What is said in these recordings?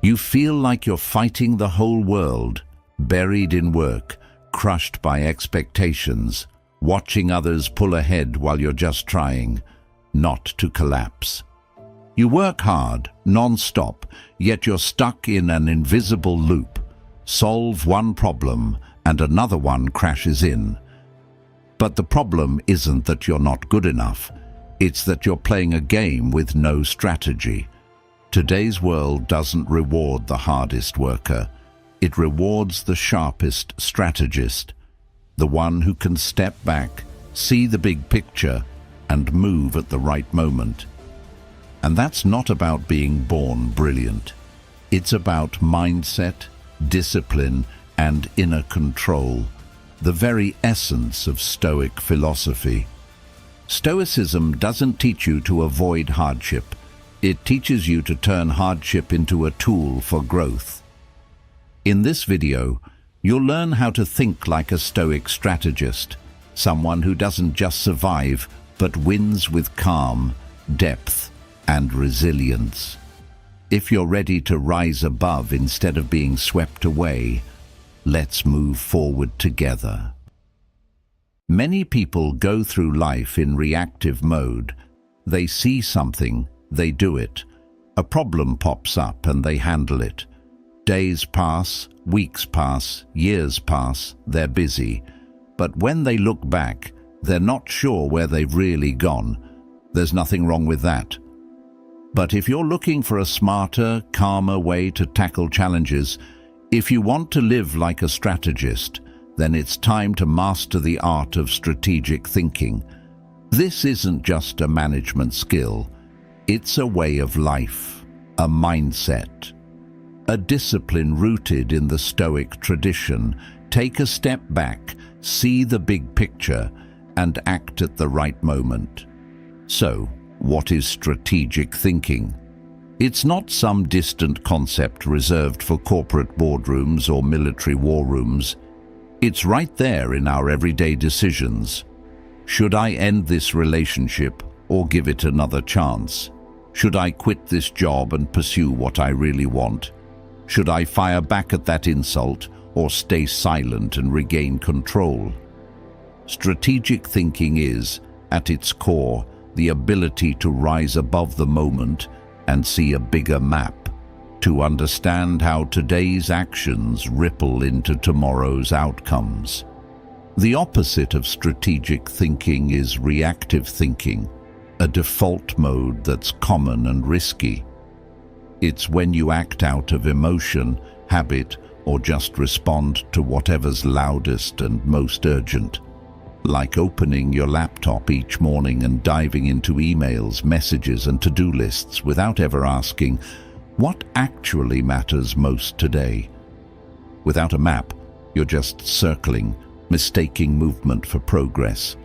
You feel like you're fighting the whole world, buried in work, crushed by expectations, watching others pull ahead while you're just trying not to collapse. You work hard, non-stop, yet you're stuck in an invisible loop. Solve one problem and another one crashes in. But the problem isn't that you're not good enough. It's that you're playing a game with no strategy. Today's world doesn't reward the hardest worker. It rewards the sharpest strategist, the one who can step back, see the big picture, and move at the right moment. And that's not about being born brilliant. It's about mindset, discipline, and inner control, the very essence of Stoic philosophy. Stoicism doesn't teach you to avoid hardship. It teaches you to turn hardship into a tool for growth. In this video, you'll learn how to think like a Stoic strategist, someone who doesn't just survive, but wins with calm, depth, and resilience. If you're ready to rise above instead of being swept away, let's move forward together. Many people go through life in reactive mode. They see something, they do it. A problem pops up and they handle it. Days pass, weeks pass, years pass, they're busy. But when they look back, they're not sure where they've really gone. There's nothing wrong with that. But if you're looking for a smarter, calmer way to tackle challenges, if you want to live like a strategist, then it's time to master the art of strategic thinking. This isn't just a management skill. It's a way of life, a mindset, a discipline rooted in the Stoic tradition. Take a step back, see the big picture, and act at the right moment. So, what is strategic thinking? It's not some distant concept reserved for corporate boardrooms or military war rooms. It's right there in our everyday decisions. Should I end this relationship or give it another chance? Should I quit this job and pursue what I really want? Should I fire back at that insult or stay silent and regain control? Strategic thinking is, at its core, the ability to rise above the moment and see a bigger map, to understand how today's actions ripple into tomorrow's outcomes. The opposite of strategic thinking is reactive thinking, a default mode that's common and risky. It's when you act out of emotion, habit, or just respond to whatever's loudest and most urgent. Like opening your laptop each morning and diving into emails, messages, and to-do lists without ever asking, what actually matters most today? Without a map, you're just circling, mistaking movement for progress.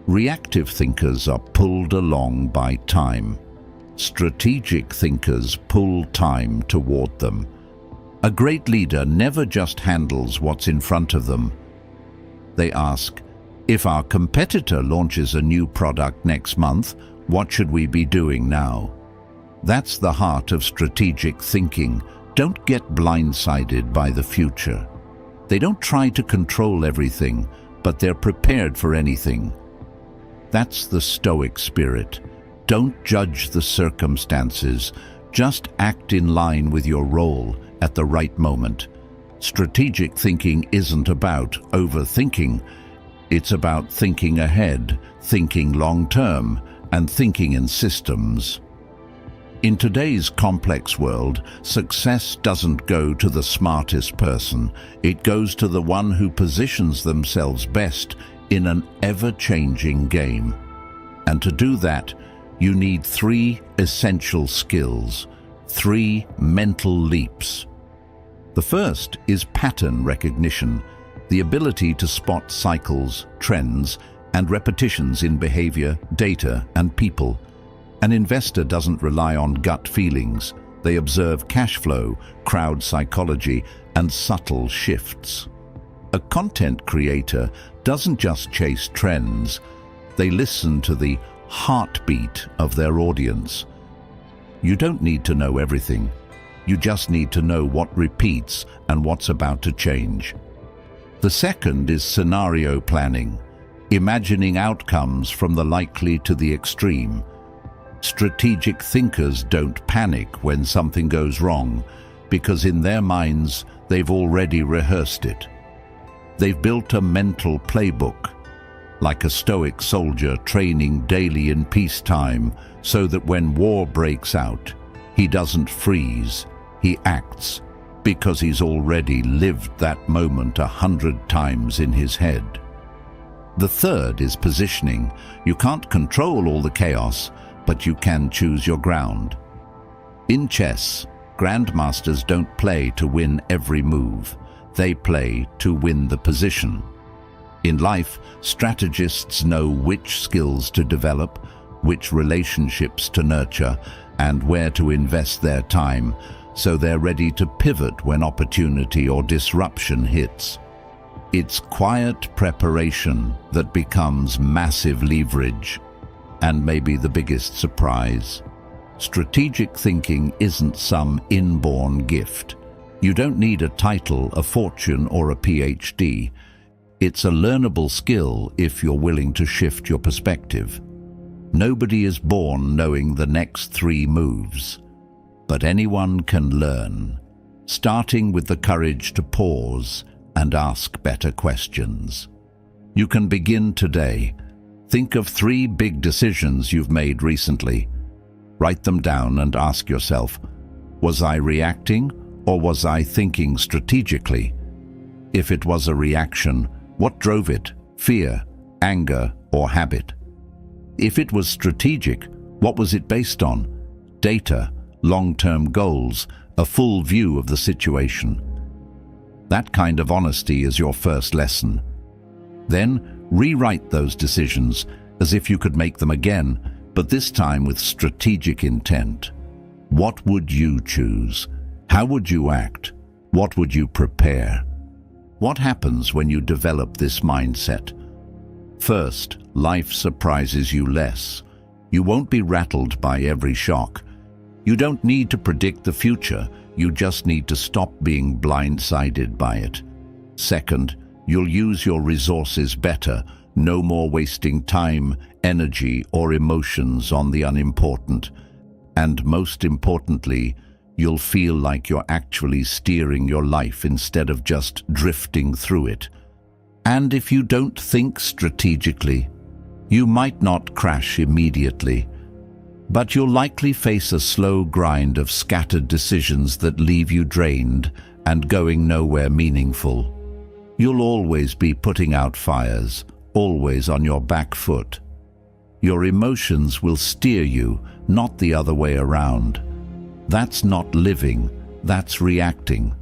Reactive thinkers are pulled along by time. Strategic thinkers pull time toward them. A great leader never just handles what's in front of them. They ask, if our competitor launches a new product next month, what should we be doing now? That's the heart of strategic thinking. Don't get blindsided by the future. They don't try to control everything, but they're prepared for anything. That's the Stoic spirit. Don't judge the circumstances. Just act in line with your role at the right moment. Strategic thinking isn't about overthinking. It's about thinking ahead, thinking long-term, and thinking in systems. In today's complex world, success doesn't go to the smartest person. It goes to the one who positions themselves best in an ever-changing game. And to do that, you need 3 essential skills, 3 mental leaps. The first is pattern recognition, the ability to spot cycles, trends, and repetitions in behavior, data, and people. An investor doesn't rely on gut feelings. They observe cash flow, crowd psychology, and subtle shifts. A content creator doesn't just chase trends. They listen to the heartbeat of their audience. You don't need to know everything. You just need to know what repeats and what's about to change. The second is scenario planning, imagining outcomes from the likely to the extreme. Strategic thinkers don't panic when something goes wrong, because in their minds they've already rehearsed it. They've built a mental playbook, like a stoic soldier training daily in peacetime, so that when war breaks out, he doesn't freeze, he acts, because he's already lived that moment 100 times in his head. The third is positioning. You can't control all the chaos, but you can choose your ground. In chess, grandmasters don't play to win every move. They play to win the position. In life, strategists know which skills to develop, which relationships to nurture, and where to invest their time, so they're ready to pivot when opportunity or disruption hits. It's quiet preparation that becomes massive leverage. And maybe the biggest surprise, strategic thinking isn't some inborn gift. You don't need a title, a fortune, or a PhD. It's a learnable skill if you're willing to shift your perspective. Nobody is born knowing the next 3 moves, but anyone can learn, starting with the courage to pause and ask better questions. You can begin today. Think of 3 big decisions you've made recently. Write them down and ask yourself, was I reacting or was I thinking strategically? If it was a reaction, what drove it? Fear, anger, or habit? If it was strategic, what was it based on? Data, long-term goals, a full view of the situation. That kind of honesty is your first lesson. Then, rewrite those decisions as if you could make them again, but this time with strategic intent. What would you choose? How would you act? What would you prepare? What happens when you develop this mindset? First, life surprises you less. You won't be rattled by every shock. You don't need to predict the future. You just need to stop being blindsided by it. Second, you'll use your resources better. No more wasting time, energy, or emotions on the unimportant. And most importantly, you'll feel like you're actually steering your life instead of just drifting through it. And if you don't think strategically, you might not crash immediately, but you'll likely face a slow grind of scattered decisions that leave you drained and going nowhere meaningful. You'll always be putting out fires, always on your back foot. Your emotions will steer you, not the other way around. That's not living, that's reacting.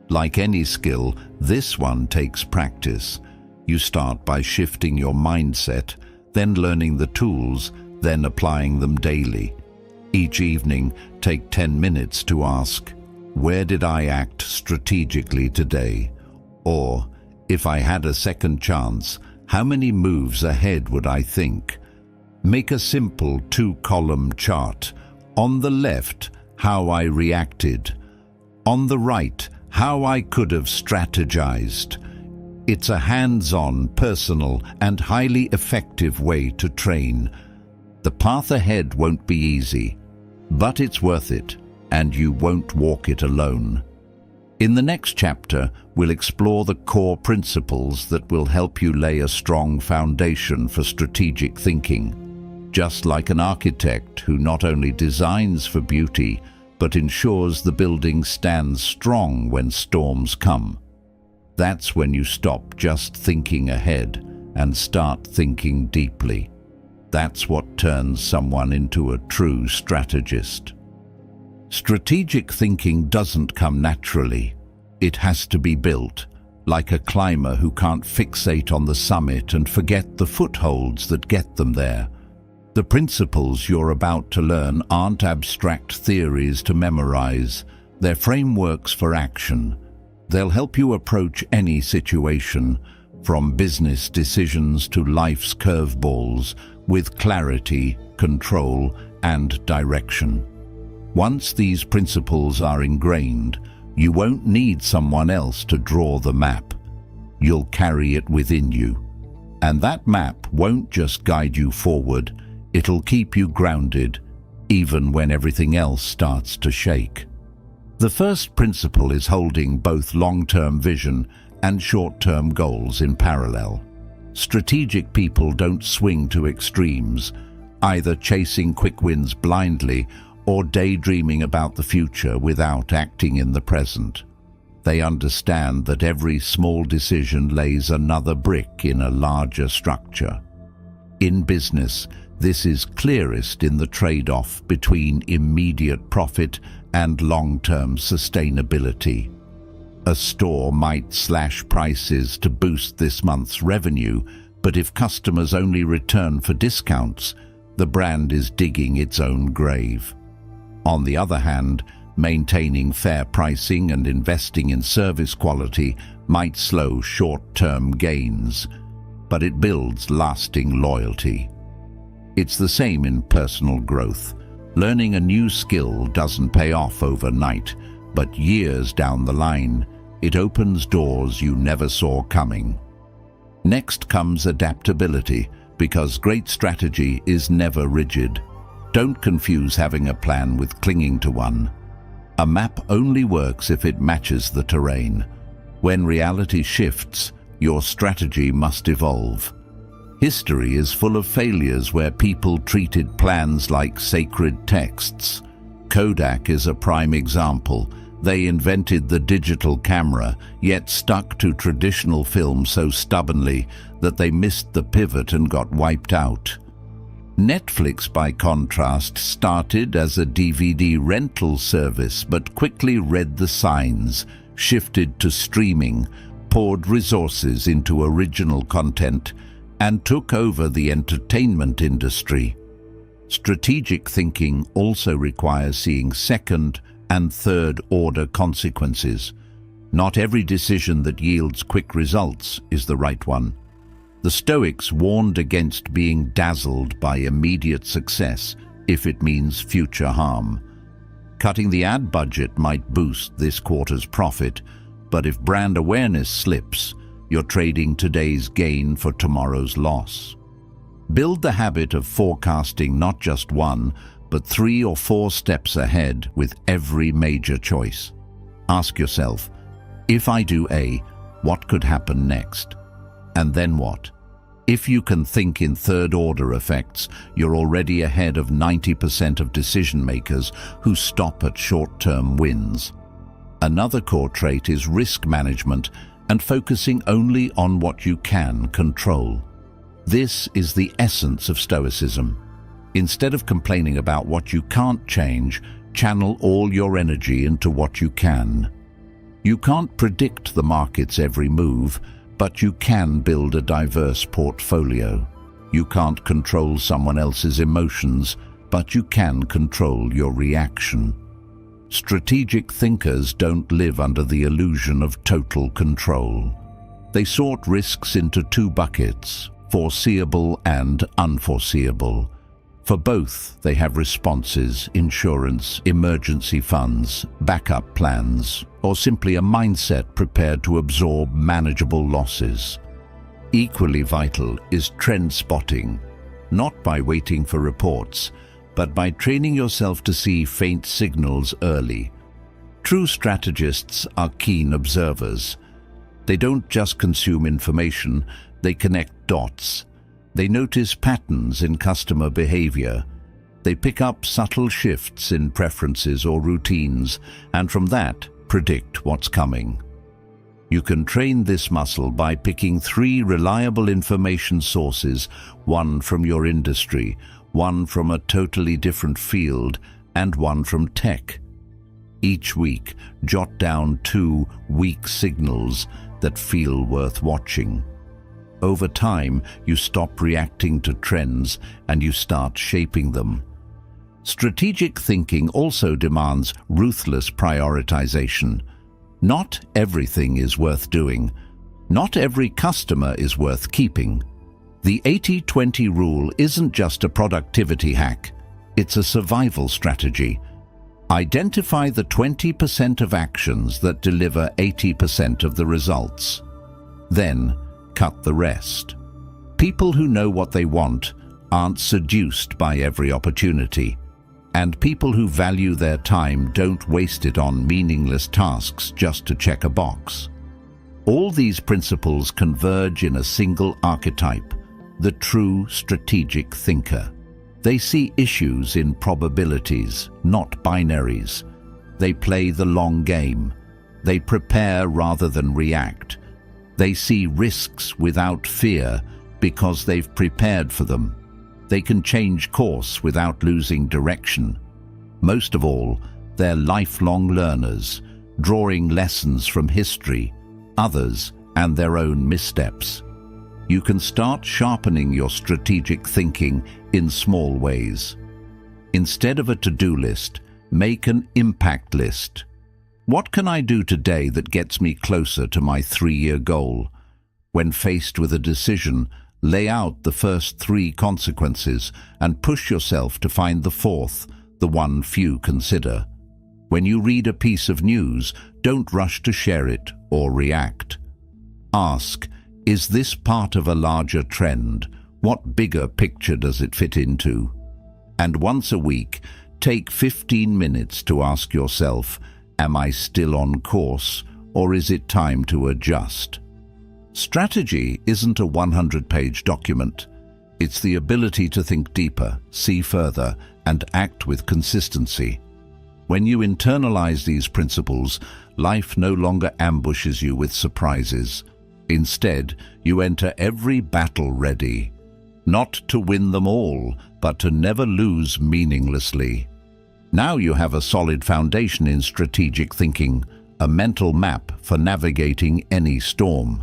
Like any skill, this one takes practice. You start by shifting your mindset, then learning the tools, then applying them daily. Each evening, take 10 minutes to ask, where did I act strategically today? Or, if I had a second chance, how many moves ahead would I think? Make a simple 2-column chart. On the left, how I reacted. On the right, how I could have strategized. It's a hands-on, personal, and highly effective way to train. The path ahead won't be easy, but it's worth it, and you won't walk it alone. In the next chapter, we'll explore the core principles that will help you lay a strong foundation for strategic thinking. Just like an architect who not only designs for beauty, but ensures the building stands strong when storms come. That's when you stop just thinking ahead and start thinking deeply. That's what turns someone into a true strategist. Strategic thinking doesn't come naturally. It has to be built, like a climber who can't fixate on the summit and forget the footholds that get them there. The principles you're about to learn aren't abstract theories to memorize. They're frameworks for action. They'll help you approach any situation, from business decisions to life's curveballs, with clarity, control, and direction. Once these principles are ingrained, you won't need someone else to draw the map. You'll carry it within you. And that map won't just guide you forward, it'll keep you grounded, even when everything else starts to shake. The first principle is holding both long-term vision and short-term goals in parallel. Strategic people don't swing to extremes, either chasing quick wins blindly or daydreaming about the future without acting in the present. They understand that every small decision lays another brick in a larger structure. In business, this is clearest in the trade-off between immediate profit and long-term sustainability. A store might slash prices to boost this month's revenue, but if customers only return for discounts, the brand is digging its own grave. On the other hand, maintaining fair pricing and investing in service quality might slow short-term gains, but it builds lasting loyalty. It's the same in personal growth. Learning a new skill doesn't pay off overnight, but years down the line, it opens doors you never saw coming. Next comes adaptability, because great strategy is never rigid. Don't confuse having a plan with clinging to one. A map only works if it matches the terrain. When reality shifts, your strategy must evolve. History is full of failures where people treated plans like sacred texts. Kodak is a prime example. They invented the digital camera, yet stuck to traditional film so stubbornly that they missed the pivot and got wiped out. Netflix, by contrast, started as a DVD rental service but quickly read the signs, shifted to streaming, poured resources into original content, and took over the entertainment industry. Strategic thinking also requires seeing second and third-order consequences. Not every decision that yields quick results is the right one. The Stoics warned against being dazzled by immediate success if it means future harm. Cutting the ad budget might boost this quarter's profit, but if brand awareness slips, you're trading today's gain for tomorrow's loss. Build the habit of forecasting not just one, but 3 or 4 steps ahead with every major choice. Ask yourself, if I do A, what could happen next? And then what? If you can think in third-order effects, you're already ahead of 90% of decision makers who stop at short-term wins. Another core trait is risk management and focusing only on what you can control. This is the essence of Stoicism. Instead of complaining about what you can't change, channel all your energy into what you can. You can't predict the market's every move, but you can build a diverse portfolio. You can't control someone else's emotions, but you can control your reaction. Strategic thinkers don't live under the illusion of total control. They sort risks into 2 buckets, foreseeable and unforeseeable. For both, they have responses, insurance, emergency funds, backup plans, or simply a mindset prepared to absorb manageable losses. Equally vital is trend spotting, not by waiting for reports, but by training yourself to see faint signals early. True strategists are keen observers. They don't just consume information, they connect dots. They notice patterns in customer behavior. They pick up subtle shifts in preferences or routines, and from that, predict what's coming. You can train this muscle by picking 3 reliable information sources, one from your industry, one from a totally different field, and one from tech. Each week, jot down 2 weak signals that feel worth watching. Over time, you stop reacting to trends and you start shaping them. Strategic thinking also demands ruthless prioritization. Not everything is worth doing. Not every customer is worth keeping. The 80-20 rule isn't just a productivity hack, it's a survival strategy. Identify the 20% of actions that deliver 80% of the results. Then, cut the rest. People who know what they want aren't seduced by every opportunity, and people who value their time don't waste it on meaningless tasks just to check a box. All these principles converge in a single archetype, the true strategic thinker. They see issues in probabilities, not binaries. They play the long game. They prepare rather than react. They see risks without fear because they've prepared for them. They can change course without losing direction. Most of all, they're lifelong learners, drawing lessons from history, others, and their own missteps. You can start sharpening your strategic thinking in small ways. Instead of a to-do list, make an impact list. What can I do today that gets me closer to my 3-year goal? When faced with a decision, lay out the first 3 consequences and push yourself to find the 4th, the one few consider. When you read a piece of news, don't rush to share it or react. Ask, is this part of a larger trend? What bigger picture does it fit into? And once a week, take 15 minutes to ask yourself, am I still on course, or is it time to adjust? Strategy isn't a 100-page document. It's the ability to think deeper, see further, and act with consistency. When you internalize these principles, life no longer ambushes you with surprises. Instead, you enter every battle ready, not to win them all, but to never lose meaninglessly. Now you have a solid foundation in strategic thinking, a mental map for navigating any storm.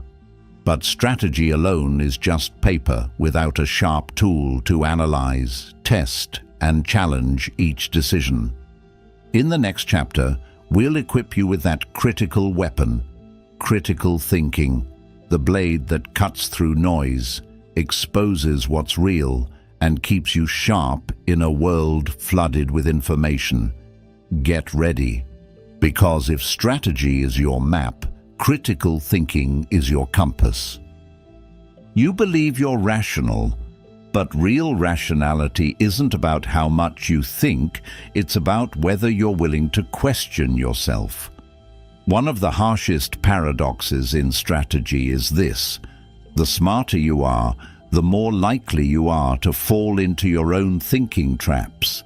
But strategy alone is just paper without a sharp tool to analyze, test, and challenge each decision. In the next chapter, we'll equip you with that critical weapon, critical thinking, the blade that cuts through noise, exposes what's real, and keeps you sharp in a world flooded with information. Get ready, because if strategy is your map, critical thinking is your compass. You believe you're rational, but real rationality isn't about how much you think, it's about whether you're willing to question yourself. One of the harshest paradoxes in strategy is this: the smarter you are, the more likely you are to fall into your own thinking traps.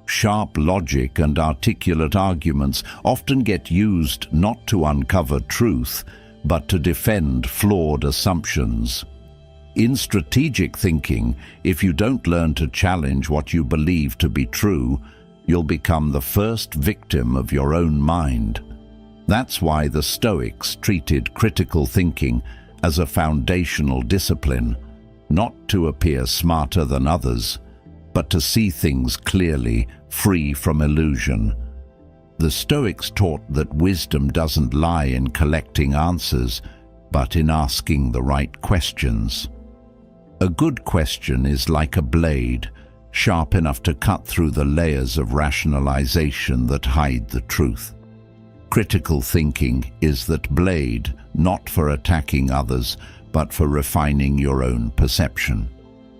Sharp logic and articulate arguments often get used not to uncover truth, but to defend flawed assumptions. In strategic thinking, if you don't learn to challenge what you believe to be true, you'll become the first victim of your own mind. That's why the Stoics treated critical thinking as a foundational discipline, not to appear smarter than others, but to see things clearly, free from illusion. The Stoics taught that wisdom doesn't lie in collecting answers, but in asking the right questions. A good question is like a blade, sharp enough to cut through the layers of rationalization that hide the truth. Critical thinking is that blade, not for attacking others, but for refining your own perception.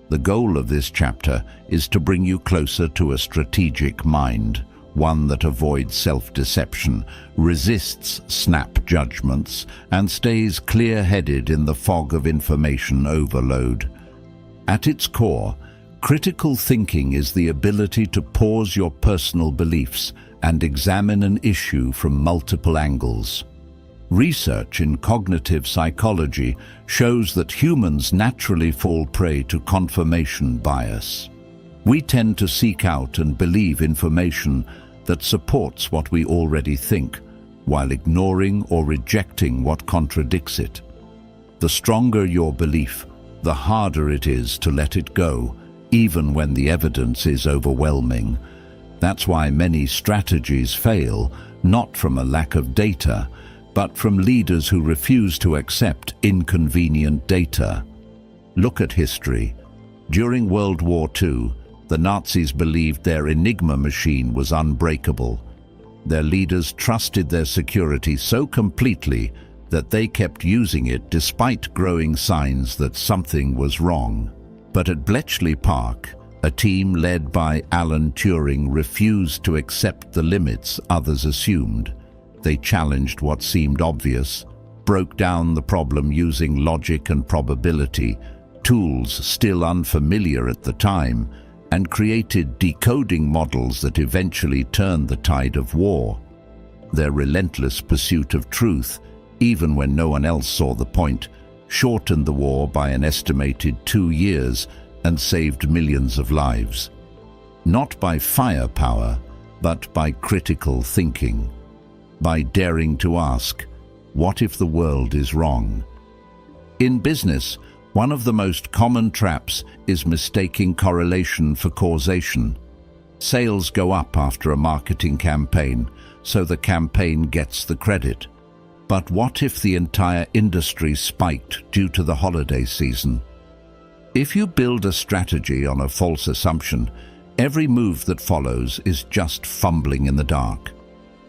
The goal of this chapter is to bring you closer to a strategic mind, one that avoids self-deception, resists snap judgments, and stays clear-headed in the fog of information overload. At its core, critical thinking is the ability to pause your personal beliefs and examine an issue from multiple angles. Research in cognitive psychology shows that humans naturally fall prey to confirmation bias. We tend to seek out and believe information that supports what we already think, while ignoring or rejecting what contradicts it. The stronger your belief, the harder it is to let it go, even when the evidence is overwhelming. That's why many strategies fail, not from a lack of data, but from leaders who refuse to accept inconvenient data. Look at history. During World War II, the Nazis believed their Enigma machine was unbreakable. Their leaders trusted their security so completely that they kept using it despite growing signs that something was wrong. But at Bletchley Park, a team led by Alan Turing refused to accept the limits others assumed. They challenged what seemed obvious, broke down the problem using logic and probability, tools still unfamiliar at the time, and created decoding models that eventually turned the tide of war. Their relentless pursuit of truth, even when no one else saw the point, shortened the war by an estimated 2 years and saved millions of lives. Not by firepower, but by critical thinking. By daring to ask, what if the world is wrong? In business, one of the most common traps is mistaking correlation for causation. Sales go up after a marketing campaign, so the campaign gets the credit. But what if the entire industry spiked due to the holiday season? If you build a strategy on a false assumption, every move that follows is just fumbling in the dark.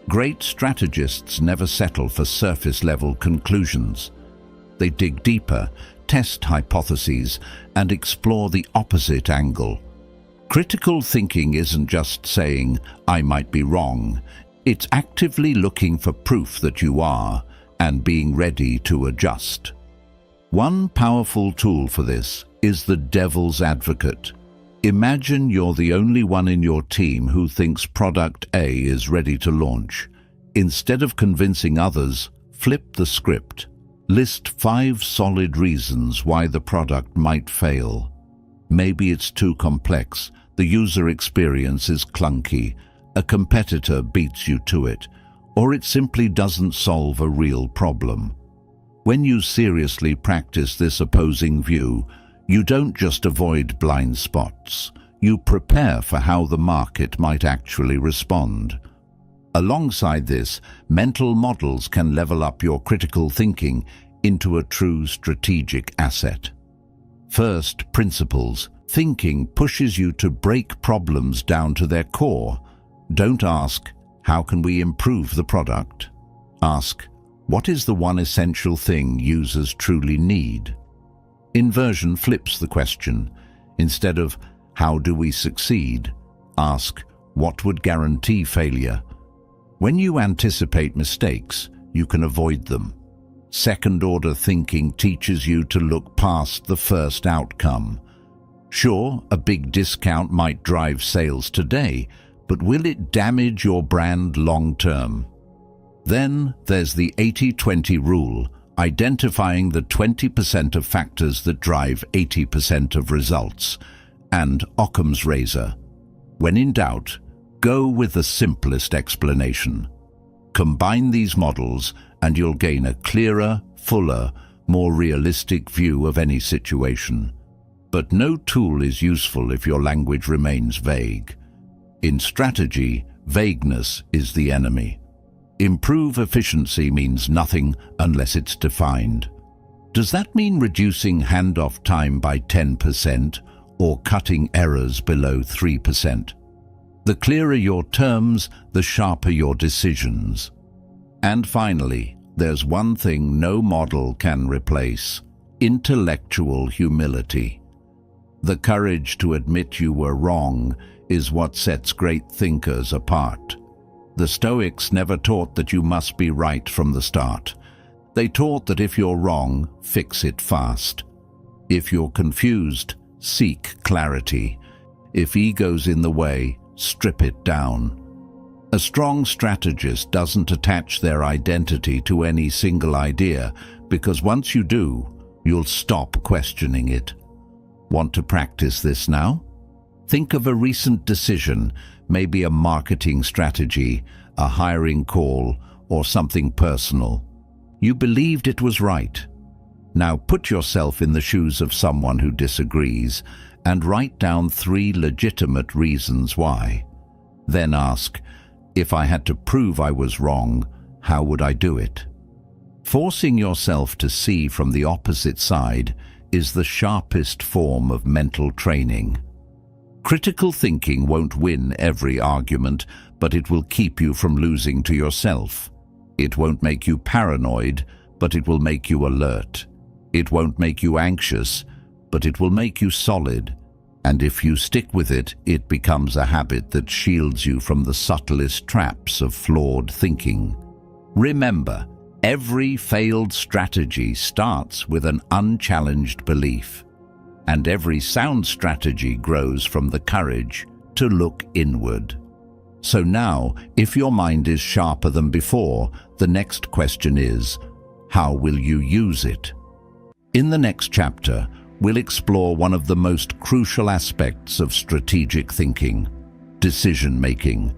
Great strategists never settle for surface-level conclusions. They dig deeper, test hypotheses, and explore the opposite angle. Critical thinking isn't just saying, "I might be wrong." It's actively looking for proof that you are, and being ready to adjust. One powerful tool for this is the devil's advocate. Imagine you're the only one in your team who thinks product A is ready to launch. Instead of convincing others, flip the script. List 5 solid reasons why the product might fail. Maybe it's too complex, the user experience is clunky, a competitor beats you to it, or it simply doesn't solve a real problem. When you seriously practice this opposing view, you don't just avoid blind spots, you prepare for how the market might actually respond. Alongside this, mental models can level up your critical thinking into a true strategic asset. First, principles. Thinking pushes you to break problems down to their core. Don't ask, how can we improve the product? Ask, what is the one essential thing users truly need? Inversion flips the question. Instead of, how do we succeed? Ask, what would guarantee failure? When you anticipate mistakes, you can avoid them. Second-order thinking teaches you to look past the first outcome. Sure, a big discount might drive sales today, but will it damage your brand long-term? Then there's the 80-20 rule, identifying the 20% of factors that drive 80% of results, and Occam's razor. When in doubt, go with the simplest explanation. Combine these models and you'll gain a clearer, fuller, more realistic view of any situation. But no tool is useful if your language remains vague. In strategy, vagueness is the enemy. Improve efficiency means nothing unless it's defined. Does that mean reducing handoff time by 10% or cutting errors below 3%? The clearer your terms, the sharper your decisions. And finally, there's one thing no model can replace: intellectual humility. The courage to admit you were wrong is what sets great thinkers apart. The Stoics never taught that you must be right from the start. They taught that if you're wrong, fix it fast. If you're confused, seek clarity. If ego's in the way, strip it down. A strong strategist doesn't attach their identity to any single idea, because once you do, you'll stop questioning it. Want to practice this now? Think of a recent decision, maybe a marketing strategy, a hiring call, or something personal. You believed it was right. Now put yourself in the shoes of someone who disagrees and write down 3 legitimate reasons why. Then ask, if I had to prove I was wrong, how would I do it? Forcing yourself to see from the opposite side is the sharpest form of mental training. Critical thinking won't win every argument, but it will keep you from losing to yourself. It won't make you paranoid, but it will make you alert. It won't make you anxious, but it will make you solid. And if you stick with it, it becomes a habit that shields you from the subtlest traps of flawed thinking. Remember, every failed strategy starts with an unchallenged belief, and every sound strategy grows from the courage to look inward. So now, if your mind is sharper than before, the next question is, how will you use it? In the next chapter, we'll explore one of the most crucial aspects of strategic thinking: decision-making.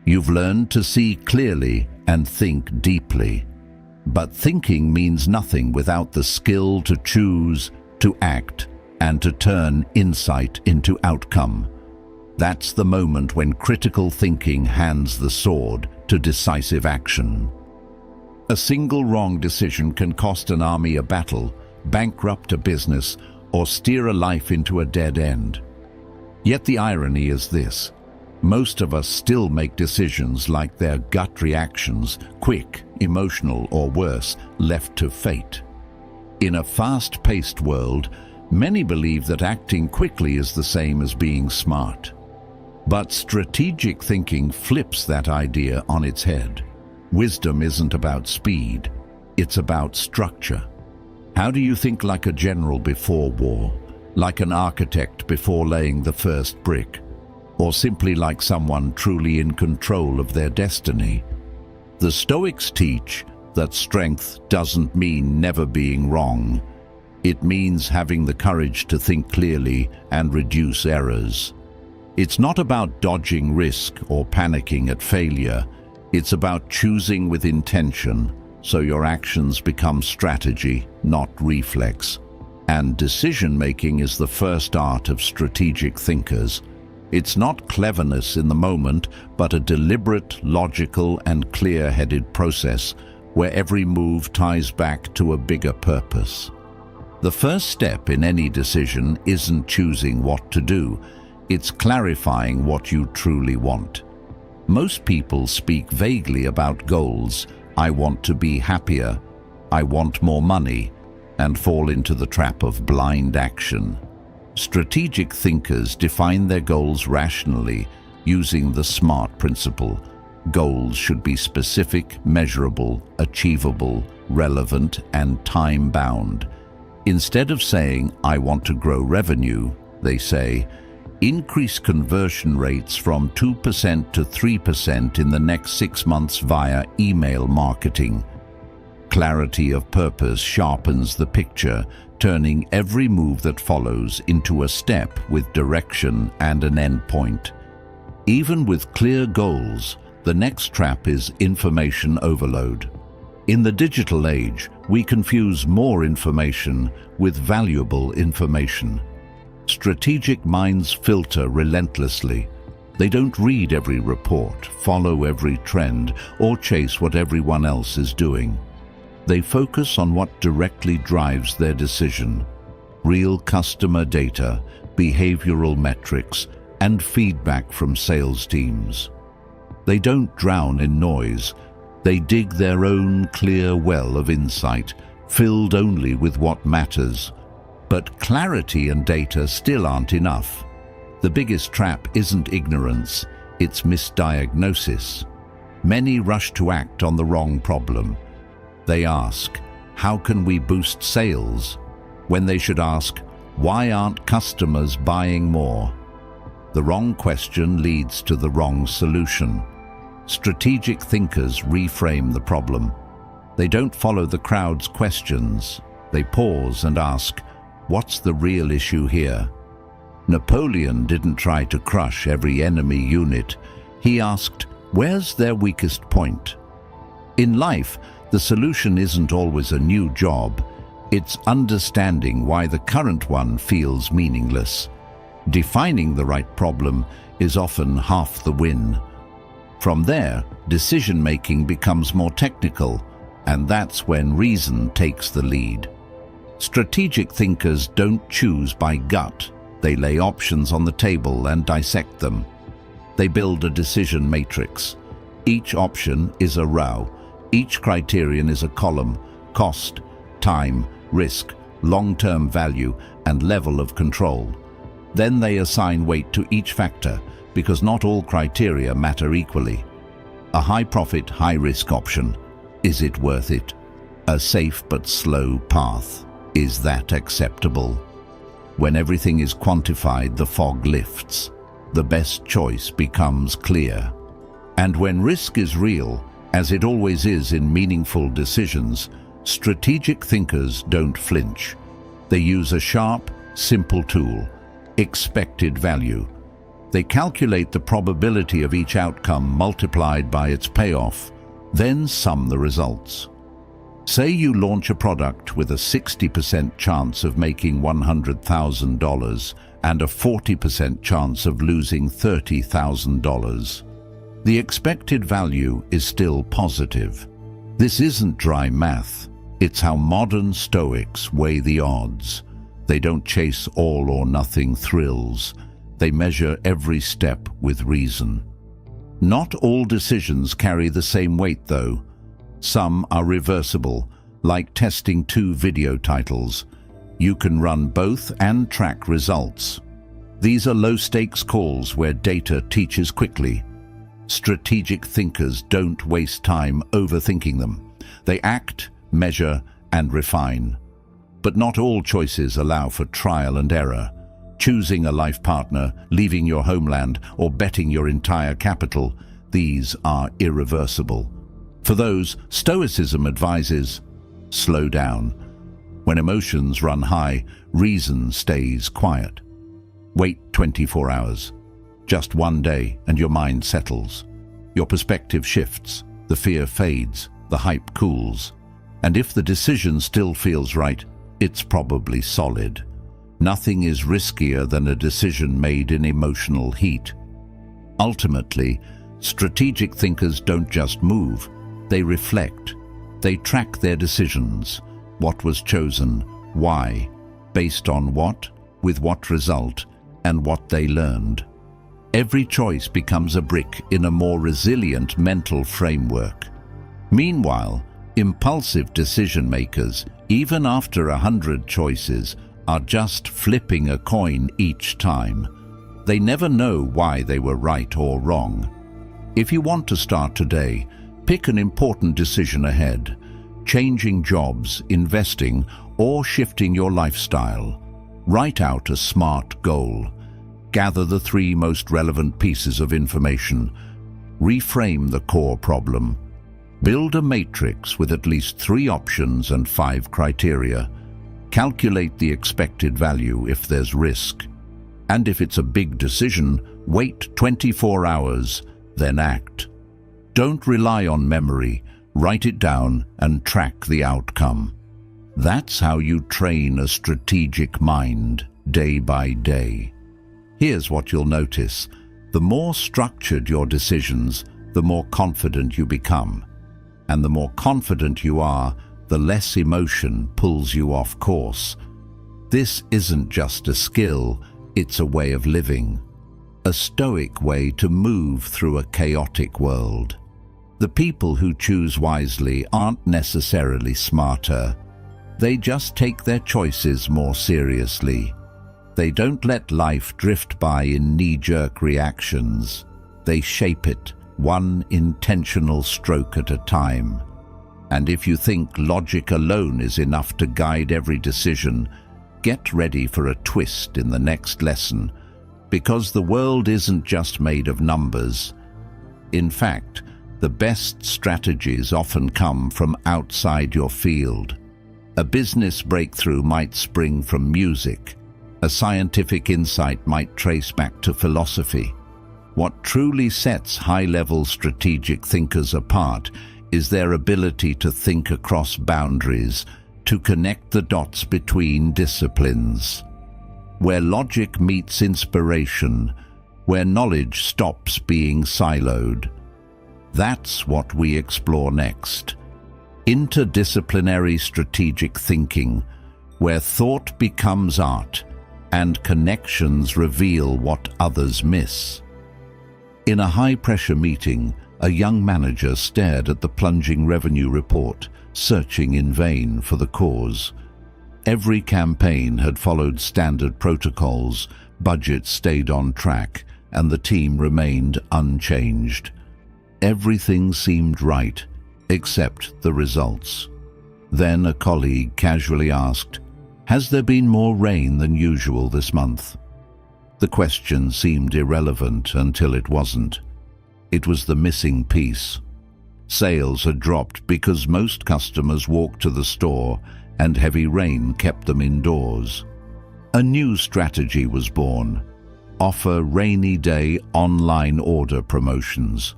You've learned to see clearly and think deeply. But thinking means nothing without the skill to choose, to act, and to turn insight into outcome. That's the moment when critical thinking hands the sword to decisive action. A single wrong decision can cost an army a battle, bankrupt a business, or steer a life into a dead end. Yet the irony is this: most of us still make decisions like their gut reactions, quick, emotional, or worse, left to fate. In a fast-paced world, many believe that acting quickly is the same as being smart. But strategic thinking flips that idea on its head. Wisdom isn't about speed, it's about structure. How do you think like a general before war, like an architect before laying the first brick, or simply like someone truly in control of their destiny? The Stoics teach that strength doesn't mean never being wrong. It means having the courage to think clearly and reduce errors. It's not about dodging risk or panicking at failure. It's about choosing with intention, so your actions become strategy, not reflex. And decision-making is the first art of strategic thinkers. It's not cleverness in the moment, but a deliberate, logical, and clear-headed process where every move ties back to a bigger purpose. The first step in any decision isn't choosing what to do, it's clarifying what you truly want. Most people speak vaguely about goals. I want to be happier, I want more money, and fall into the trap of blind action. Strategic thinkers define their goals rationally, using the SMART principle. Goals should be specific, measurable, achievable, relevant, and time-bound. Instead of saying, I want to grow revenue, they say, increase conversion rates from 2% to 3% in the next 6 months via email marketing. Clarity of purpose sharpens the picture, turning every move that follows into a step with direction and an end point. Even with clear goals, the next trap is information overload. In the digital age, we confuse more information with valuable information. Strategic minds filter relentlessly. They don't read every report, follow every trend, or chase what everyone else is doing. They focus on what directly drives their decision: real customer data, behavioral metrics, and feedback from sales teams. They don't drown in noise. They dig their own clear well of insight, filled only with what matters. But clarity and data still aren't enough. The biggest trap isn't ignorance, it's misdiagnosis. Many rush to act on the wrong problem. They ask, how can we boost sales? When they should ask, why aren't customers buying more? The wrong question leads to the wrong solution. Strategic thinkers reframe the problem. They don't follow the crowd's questions. They pause and ask, what's the real issue here? Napoleon didn't try to crush every enemy unit. He asked, where's their weakest point? In life, the solution isn't always a new job. It's understanding why the current one feels meaningless. Defining the right problem is often half the win. From there, decision-making becomes more technical, and that's when reason takes the lead. Strategic thinkers don't choose by gut, They lay options on the table and dissect them. They build a decision matrix. Each option is a row. Each criterion is a column: cost, time, risk, long-term value, and level of control. Then they assign weight to each factor, because not all criteria matter equally. A high-profit, high-risk option. Is it worth it? A safe but slow path. Is that acceptable? When everything is quantified, the fog lifts. The best choice becomes clear. And when risk is real, as it always is in meaningful decisions, strategic thinkers don't flinch. They use a sharp, simple tool: expected value. They calculate the probability of each outcome multiplied by its payoff, then sum the results. Say you launch a product with a 60% chance of making $100,000 and a 40% chance of losing $30,000. The expected value is still positive. This isn't dry math. It's how modern Stoics weigh the odds. They don't chase all or nothing thrills. They measure every step with reason. Not all decisions carry the same weight, though. Some are reversible, like testing 2 video titles. You can run both and track results. These are low-stakes calls where data teaches quickly. Strategic thinkers don't waste time overthinking them. They act, measure, and refine. But not all choices allow for trial and error. Choosing a life partner, leaving your homeland, or betting your entire capital, these are irreversible. For those, Stoicism advises, slow down. When emotions run high, reason stays quiet. Wait 24 hours. Just one day and your mind settles. Your perspective shifts, the fear fades, the hype cools. And if the decision still feels right, it's probably solid. Nothing is riskier than a decision made in emotional heat. Ultimately, strategic thinkers don't just move, they reflect. They track their decisions. What was chosen, why, based on what, with what result, and what they learned. Every choice becomes a brick in a more resilient mental framework. Meanwhile, impulsive decision-makers, even after 100 choices, are just flipping a coin each time. They never know why they were right or wrong. If you want to start today, pick an important decision ahead: changing jobs, investing, or shifting your lifestyle. Write out a SMART goal. Gather the 3 most relevant pieces of information. Reframe the core problem. Build a matrix with at least 3 options and 5 criteria. Calculate the expected value if there's risk. And if it's a big decision, wait 24 hours, then act. Don't rely on memory. Write it down and track the outcome. That's how you train a strategic mind, day by day. Here's what you'll notice. The more structured your decisions, the more confident you become. And the more confident you are, the less emotion pulls you off course. This isn't just a skill, it's a way of living. A stoic way to move through a chaotic world. The people who choose wisely aren't necessarily smarter. They just take their choices more seriously. They don't let life drift by in knee-jerk reactions. They shape it, one intentional stroke at a time. And if you think logic alone is enough to guide every decision, get ready for a twist in the next lesson, because the world isn't just made of numbers. In fact, the best strategies often come from outside your field. A business breakthrough might spring from music. A scientific insight might trace back to philosophy. What truly sets high-level strategic thinkers apart is their ability to think across boundaries, to connect the dots between disciplines. Where logic meets inspiration, where knowledge stops being siloed. That's what we explore next. Interdisciplinary strategic thinking, where thought becomes art and connections reveal what others miss. In a high-pressure meeting, a young manager stared at the plunging revenue report, searching in vain for the cause. Every campaign had followed standard protocols, budgets stayed on track, and the team remained unchanged. Everything seemed right, except the results. Then a colleague casually asked, "Has there been more rain than usual this month?" The question seemed irrelevant until it wasn't. It was the missing piece. Sales had dropped because most customers walked to the store and heavy rain kept them indoors. A new strategy was born: offer rainy day online order promotions.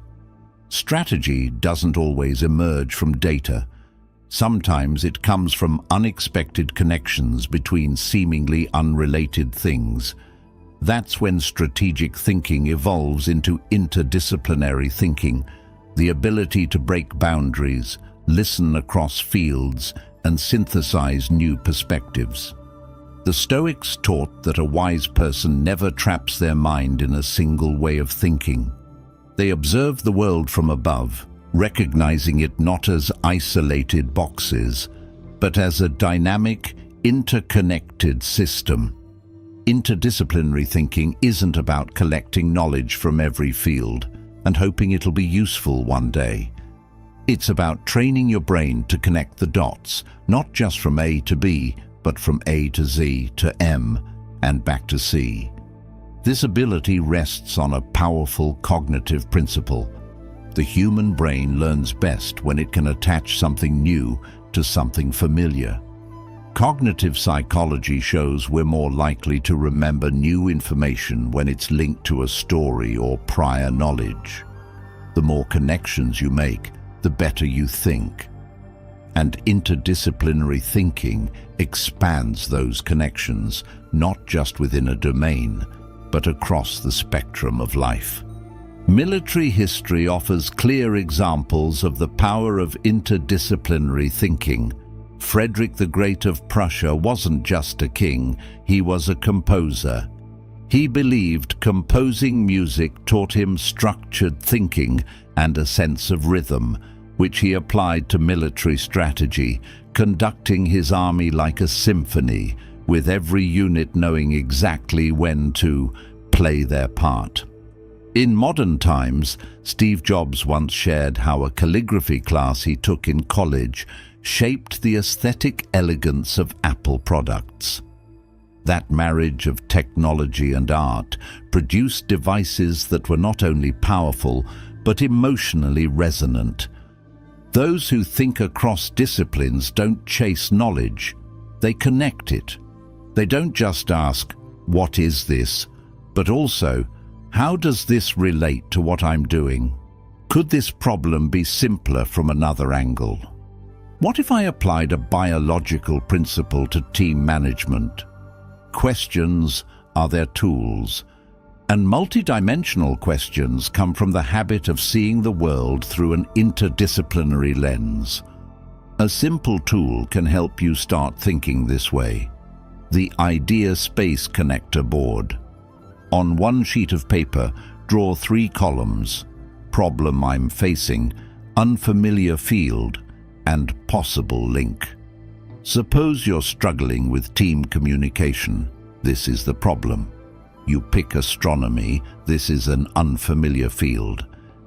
Strategy doesn't always emerge from data. Sometimes it comes from unexpected connections between seemingly unrelated things. That's when strategic thinking evolves into interdisciplinary thinking, the ability to break boundaries, listen across fields, and synthesize new perspectives. The Stoics taught that a wise person never traps their mind in a single way of thinking. They observe the world from above, recognizing it not as isolated boxes, but as a dynamic, interconnected system. Interdisciplinary thinking isn't about collecting knowledge from every field and hoping it'll be useful one day. It's about training your brain to connect the dots, not just from A to B, but from A to Z to M and back to C. This ability rests on a powerful cognitive principle. The human brain learns best when it can attach something new to something familiar. Cognitive psychology shows we're more likely to remember new information when it's linked to a story or prior knowledge. The more connections you make, the better you think. And interdisciplinary thinking expands those connections, not just within a domain, but across the spectrum of life. Military history offers clear examples of the power of interdisciplinary thinking. Frederick the Great of Prussia wasn't just a king, he was a composer. He believed composing music taught him structured thinking and a sense of rhythm, which he applied to military strategy, conducting his army like a symphony, with every unit knowing exactly when to play their part. In modern times, Steve Jobs once shared how a calligraphy class he took in college shaped the aesthetic elegance of Apple products. That marriage of technology and art produced devices that were not only powerful, but emotionally resonant. Those who think across disciplines don't chase knowledge, they connect it. They don't just ask, "What is this?" but also, "How does this relate to what I'm doing? Could this problem be simpler from another angle? What if I applied a biological principle to team management?" Questions are their tools, and multidimensional questions come from the habit of seeing the world through an interdisciplinary lens. A simple tool can help you start thinking this way: the Idea Space Connector board. On one sheet of paper, draw 3 columns: problem I'm facing, unfamiliar field, and possible link. Suppose you're struggling with team communication. This is the problem. You pick astronomy, this is an unfamiliar field,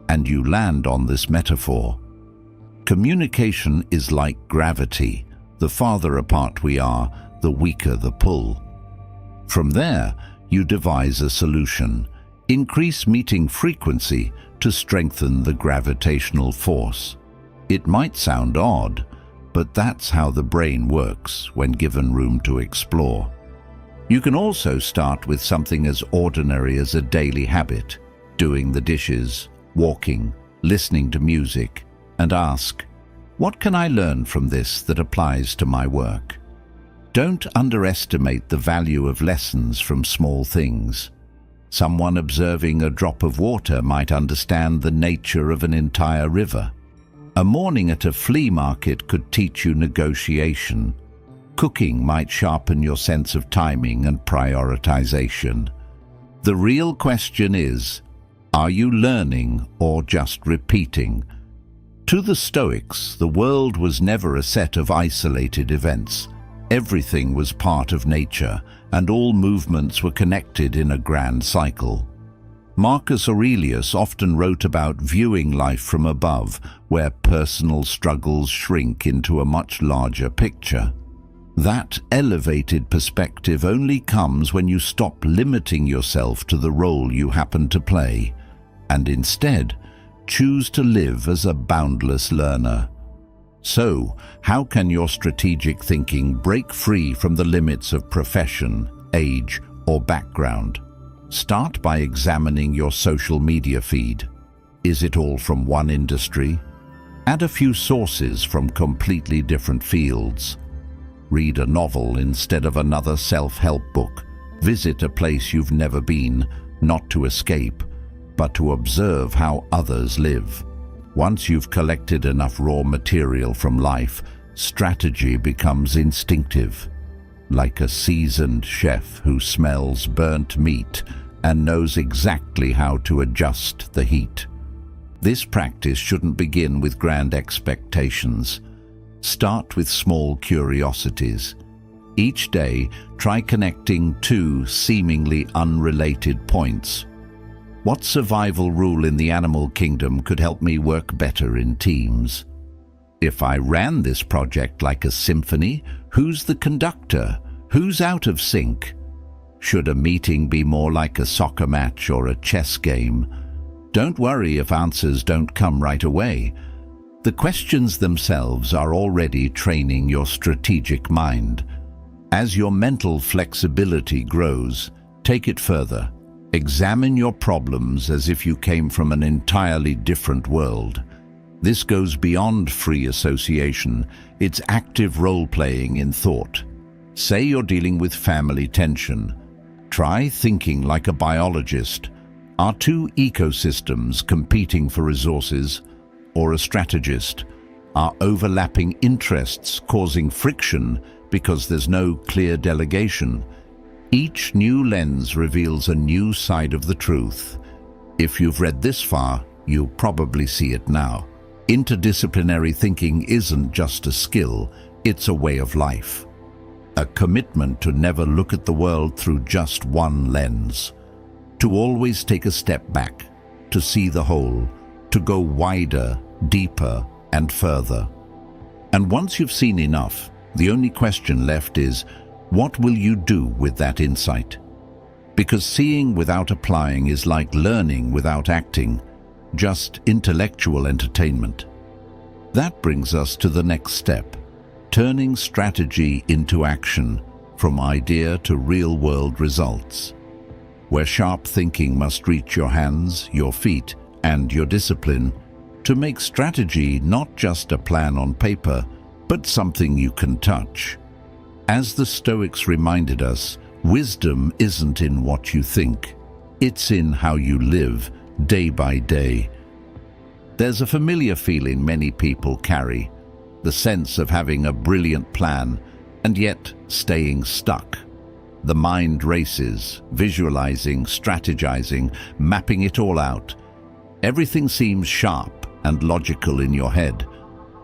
and you land on this metaphor. Communication is like gravity. The farther apart we are, the weaker the pull. From there, you devise a solution. Increase meeting frequency to strengthen the gravitational force. It might sound odd, but that's how the brain works when given room to explore. You can also start with something as ordinary as a daily habit, doing the dishes, walking, listening to music, and ask, "What can I learn from this that applies to my work?" Don't underestimate the value of lessons from small things. Someone observing a drop of water might understand the nature of an entire river. A morning at a flea market could teach you negotiation. Cooking might sharpen your sense of timing and prioritization. The real question is, are you learning or just repeating? To the Stoics, the world was never a set of isolated events. Everything was part of nature, and all movements were connected in a grand cycle. Marcus Aurelius often wrote about viewing life from above, where personal struggles shrink into a much larger picture. That elevated perspective only comes when you stop limiting yourself to the role you happen to play, and instead choose to live as a boundless learner. So, how can your strategic thinking break free from the limits of profession, age, or background? Start by examining your social media feed. Is it all from one industry? Add a few sources from completely different fields. Read a novel instead of another self-help book. Visit a place you've never been, not to escape, but to observe how others live. Once you've collected enough raw material from life, strategy becomes instinctive. Like a seasoned chef who smells burnt meat and knows exactly how to adjust the heat. This practice shouldn't begin with grand expectations. Start with small curiosities. Each day, try connecting two seemingly unrelated points. What survival rule in the animal kingdom could help me work better in teams? If I ran this project like a symphony, who's the conductor? Who's out of sync? Should a meeting be more like a soccer match or a chess game? Don't worry if answers don't come right away. The questions themselves are already training your strategic mind. As your mental flexibility grows, take it further. Examine your problems as if you came from an entirely different world. This goes beyond free association. It's active role-playing in thought. Say you're dealing with family tension. Try thinking like a biologist. Are two ecosystems competing for resources? Or a strategist? Are overlapping interests causing friction because there's no clear delegation? Each new lens reveals a new side of the truth. If you've read this far, you'll probably see it now. Interdisciplinary thinking isn't just a skill, it's a way of life. A commitment to never look at the world through just one lens. To always take a step back, to see the whole, to go wider, deeper, and further. And once you've seen enough, the only question left is, what will you do with that insight? Because seeing without applying is like learning without acting, just intellectual entertainment. That brings us to the next step, turning strategy into action, from idea to real-world results, where sharp thinking must reach your hands, your feet, and your discipline, to make strategy not just a plan on paper, but something you can touch. As the Stoics reminded us, wisdom isn't in what you think, it's in how you live, day by day. There's a familiar feeling many people carry, the sense of having a brilliant plan, and yet staying stuck. The mind races, visualizing, strategizing, mapping it all out. Everything seems sharp and logical in your head,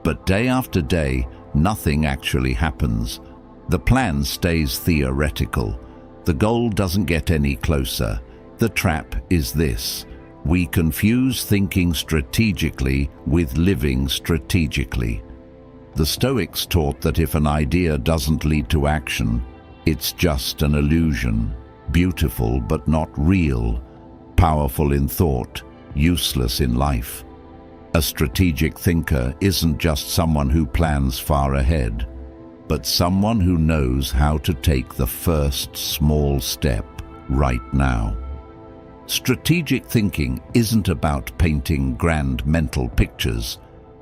but day after day, nothing actually happens. The plan stays theoretical. The goal doesn't get any closer. The trap is this: we confuse thinking strategically with living strategically. The Stoics taught that if an idea doesn't lead to action, it's just an illusion, beautiful but not real, powerful in thought, useless in life. A strategic thinker isn't just someone who plans far ahead, but someone who knows how to take the first small step right now. Strategic thinking isn't about painting grand mental pictures.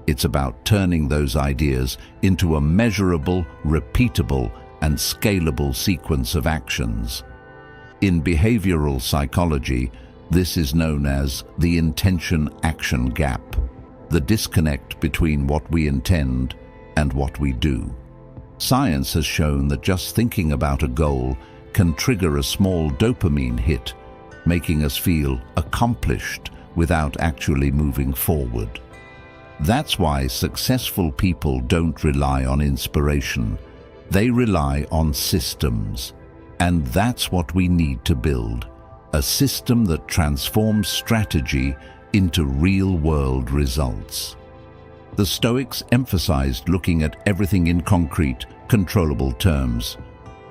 It's about turning those ideas into a measurable, repeatable, and scalable sequence of actions. In behavioral psychology, this is known as the intention-action gap, the disconnect between what we intend and what we do. Science has shown that just thinking about a goal can trigger a small dopamine hit, making us feel accomplished without actually moving forward. That's why successful people don't rely on inspiration. They rely on systems. And that's what we need to build. A system that transforms strategy into real-world results. The Stoics emphasized looking at everything in concrete, controllable terms.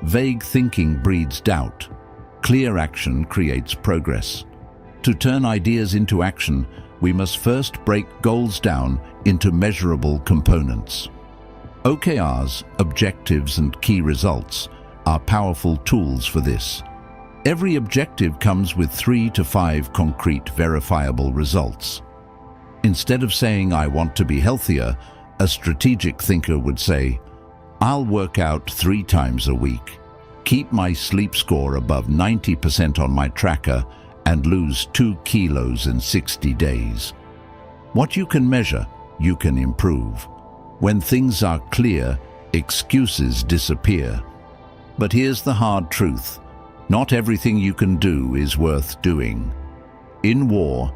Vague thinking breeds doubt. Clear action creates progress. To turn ideas into action, we must first break goals down into measurable components. OKRs, objectives and key results, are powerful tools for this. Every objective comes with 3 to 5 concrete, verifiable results. Instead of saying, "I want to be healthier," a strategic thinker would say, "I'll work out 3 times a week, keep my sleep score above 90% on my tracker, and lose 2 kilos in 60 days. What you can measure, you can improve. When things are clear, excuses disappear. But here's the hard truth. Not everything you can do is worth doing. In war,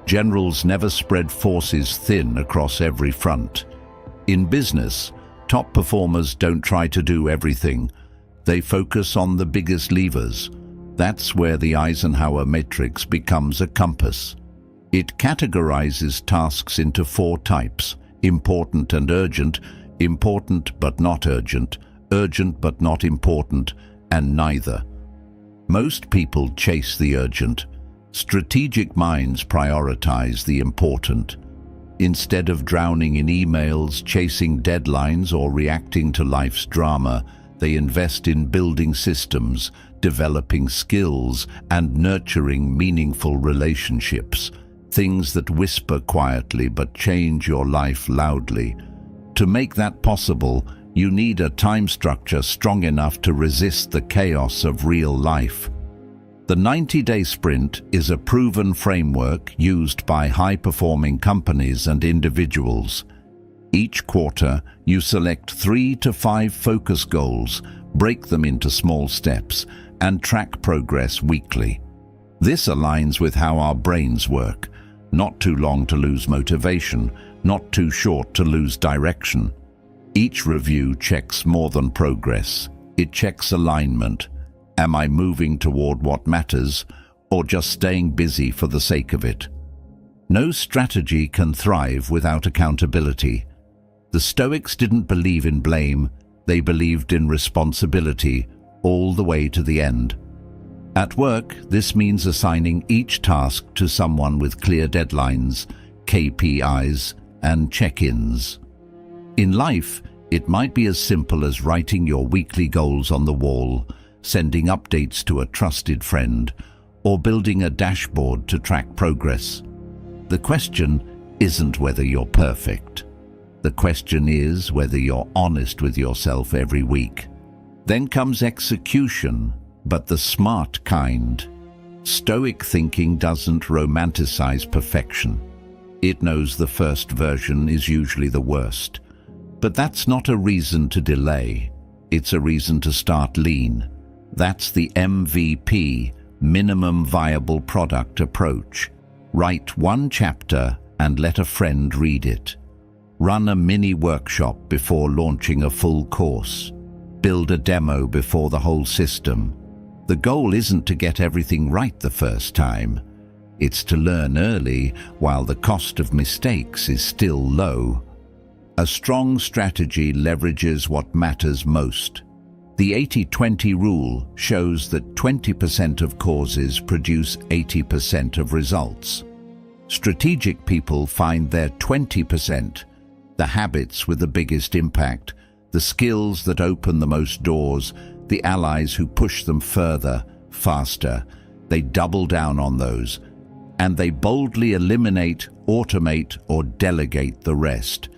generals never spread forces thin across every front. In business, top performers don't try to do everything. They focus on the biggest levers. That's where the Eisenhower matrix becomes a compass. It categorizes tasks into 4 types: important and urgent, important but not urgent, urgent but not important, and neither. Most people chase the urgent. Strategic minds prioritize the important. Instead of drowning in emails, chasing deadlines, or reacting to life's drama, they invest in building systems, developing skills, and nurturing meaningful relationships, things that whisper quietly but change your life loudly. To make that possible, you need a time structure strong enough to resist the chaos of real life. The 90-day sprint is a proven framework used by high-performing companies and individuals. Each quarter, you select 3 to 5 focus goals, break them into small steps, and track progress weekly. This aligns with how our brains work. Not too long to lose motivation, not too short to lose direction. Each review checks more than progress. It checks alignment. Am I moving toward what matters, or just staying busy for the sake of it? No strategy can thrive without accountability. The Stoics didn't believe in blame, they believed in responsibility, all the way to the end. At work, this means assigning each task to someone with clear deadlines, KPIs, and check-ins. In life, it might be as simple as writing your weekly goals on the wall, sending updates to a trusted friend, or building a dashboard to track progress. The question isn't whether you're perfect. The question is whether you're honest with yourself every week. Then comes execution, but the smart kind. Stoic thinking doesn't romanticize perfection. It knows the first version is usually the worst. But that's not a reason to delay. It's a reason to start lean. That's the MVP, minimum viable product approach. Write 1 chapter and let a friend read it. Run a mini workshop before launching a full course. Build a demo before the whole system. The goal isn't to get everything right the first time. It's to learn early while the cost of mistakes is still low. A strong strategy leverages what matters most. The 80-20 rule shows that 20% of causes produce 80% of results. Strategic people find their 20%, the habits with the biggest impact, the skills that open the most doors, the allies who push them further, faster. They double down on those, and they boldly eliminate, automate, or delegate the rest.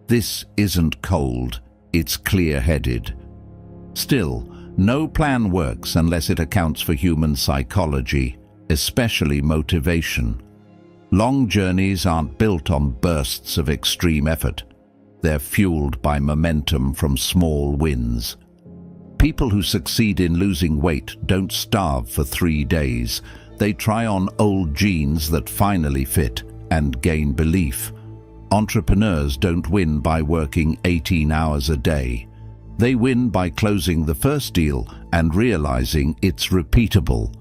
This isn't cold, it's clear-headed. Still, no plan works unless it accounts for human psychology, especially motivation. Long journeys aren't built on bursts of extreme effort. They're fueled by momentum from small wins. People who succeed in losing weight don't starve for 3 days. They try on old jeans that finally fit and gain belief. Entrepreneurs don't win by working 18 hours a day. They win by closing the first deal and realizing it's repeatable.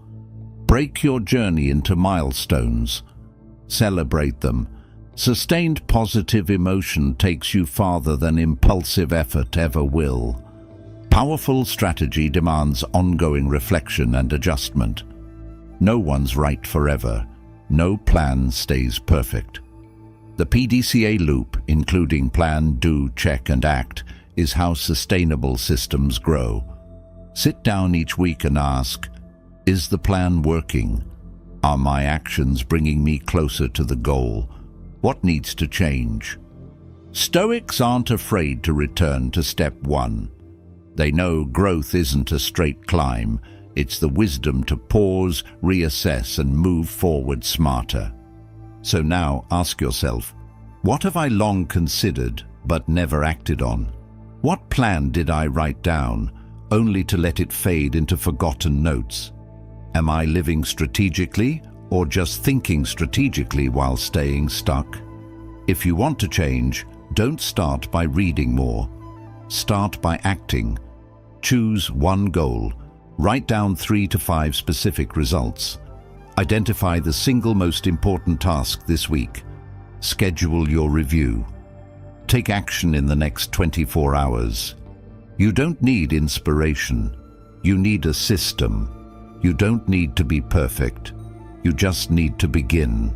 Break your journey into milestones. Celebrate them. Sustained positive emotion takes you farther than impulsive effort ever will. Powerful strategy demands ongoing reflection and adjustment. No one's right forever. No plan stays perfect. The PDCA loop, including plan, do, check, and act, is how sustainable systems grow. Sit down each week and ask, is the plan working? Are my actions bringing me closer to the goal? What needs to change? Stoics aren't afraid to return to step 1. They know growth isn't a straight climb. It's the wisdom to pause, reassess, and move forward smarter. So now ask yourself, what have I long considered but never acted on? What plan did I write down, only to let it fade into forgotten notes? Am I living strategically or just thinking strategically while staying stuck? If you want to change, don't start by reading more. Start by acting. Choose one goal. Write down 3 to 5 specific results. Identify the single most important task this week. Schedule your review. Take action in the next 24 hours. You don't need inspiration. You need a system. You don't need to be perfect. You just need to begin.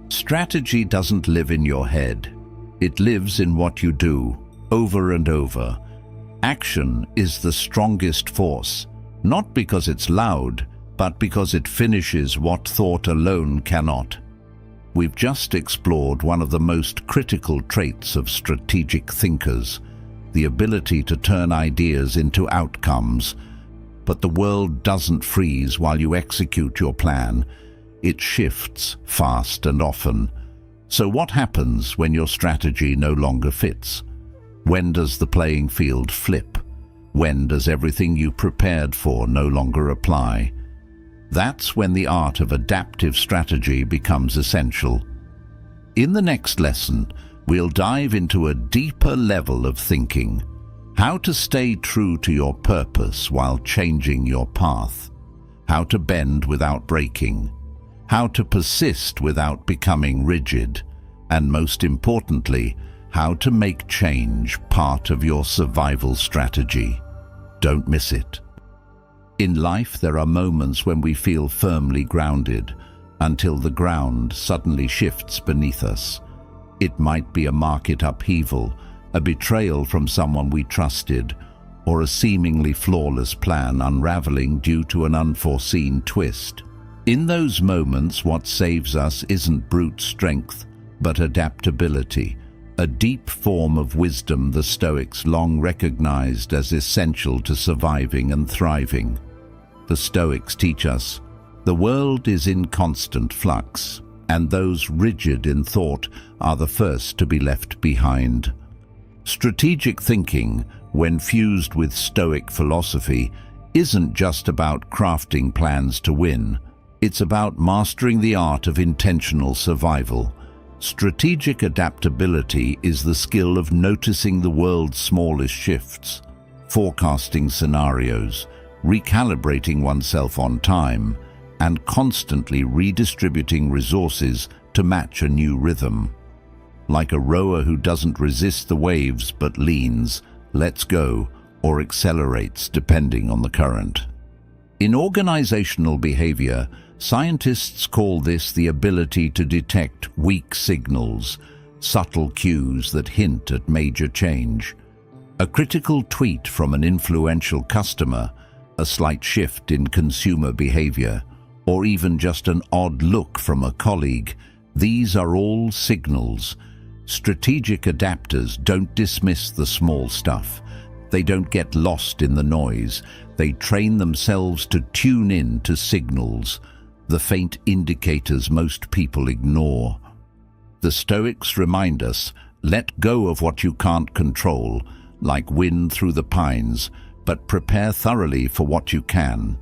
Strategy doesn't live in your head. It lives in what you do, over and over. Action is the strongest force, not because it's loud, but because it finishes what thought alone cannot. We've just explored one of the most critical traits of strategic thinkers, the ability to turn ideas into outcomes. But the world doesn't freeze while you execute your plan. It shifts fast and often. So what happens when your strategy no longer fits? When does the playing field flip? When does everything you prepared for no longer apply? That's when the art of adaptive strategy becomes essential. In the next lesson, we'll dive into a deeper level of thinking. How to stay true to your purpose while changing your path. How to bend without breaking. How to persist without becoming rigid. And most importantly, how to make change part of your survival strategy. Don't miss it. In life, there are moments when we feel firmly grounded, until the ground suddenly shifts beneath us. It might be a market upheaval, a betrayal from someone we trusted, or a seemingly flawless plan unraveling due to an unforeseen twist. In those moments, what saves us isn't brute strength, but adaptability, a deep form of wisdom the Stoics long recognized as essential to surviving and thriving. The Stoics teach us, the world is in constant flux, and those rigid in thought are the first to be left behind. Strategic thinking, when fused with Stoic philosophy, isn't just about crafting plans to win. It's about mastering the art of intentional survival. Strategic adaptability is the skill of noticing the world's smallest shifts, forecasting scenarios, recalibrating oneself on time, and constantly redistributing resources to match a new rhythm. Like a rower who doesn't resist the waves but leans, lets go, or accelerates depending on the current. In organizational behavior, scientists call this the ability to detect weak signals, subtle cues that hint at major change. A critical tweet from an influential customer, a slight shift in consumer behavior, or even just an odd look from a colleague, these are all signals. Strategic adapters don't dismiss the small stuff. They don't get lost in the noise. They train themselves to tune in to signals, the faint indicators most people ignore. The Stoics remind us, Let go of what you can't control, like wind through the pines, but prepare thoroughly for what you can.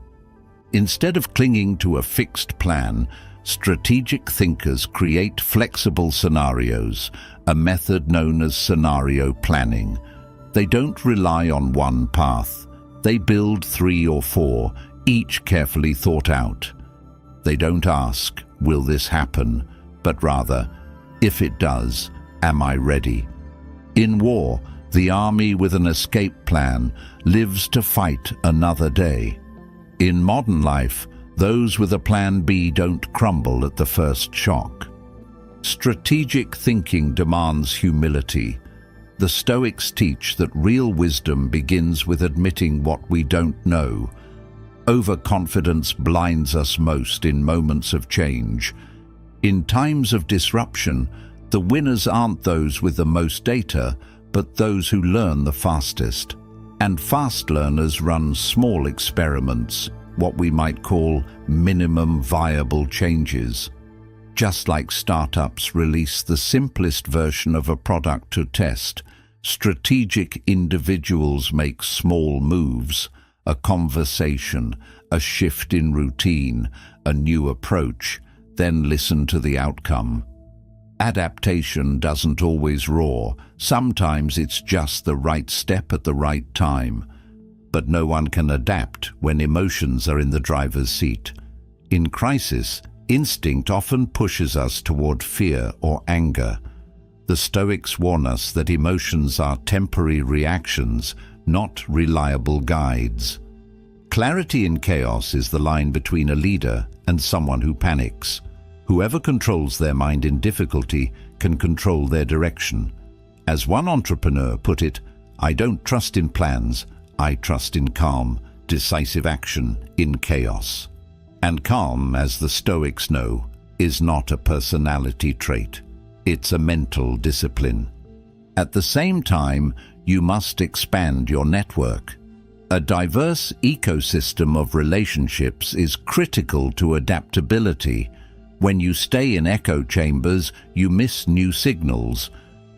Instead of clinging to a fixed plan, strategic thinkers create flexible scenarios, a method known as scenario planning. They don't rely on one path. They build 3 or 4, each carefully thought out. They don't ask, "Will this happen?" but rather, "If it does, am I ready?" In war, the army with an escape plan lives to fight another day. In modern life, those with a plan B don't crumble at the first shock. Strategic thinking demands humility. The Stoics teach that real wisdom begins with admitting what we don't know. Overconfidence blinds us most in moments of change. In times of disruption, the winners aren't those with the most data, but those who learn the fastest. And fast learners run small experiments, what we might call minimum viable changes. Just like startups release the simplest version of a product to test, strategic individuals make small moves, a conversation, a shift in routine, a new approach, then listen to the outcome. Adaptation doesn't always roar. Sometimes it's just the right step at the right time. But no one can adapt when emotions are in the driver's seat. In crisis, instinct often pushes us toward fear or anger. The Stoics warn us that emotions are temporary reactions, not reliable guides. Clarity in chaos is the line between a leader and someone who panics. Whoever controls their mind in difficulty can control their direction. As one entrepreneur put it, "I don't trust in plans, I trust in calm, decisive action in chaos." And calm, as the Stoics know, is not a personality trait. It's a mental discipline. At the same time, you must expand your network. A diverse ecosystem of relationships is critical to adaptability. When you stay in echo chambers, you miss new signals.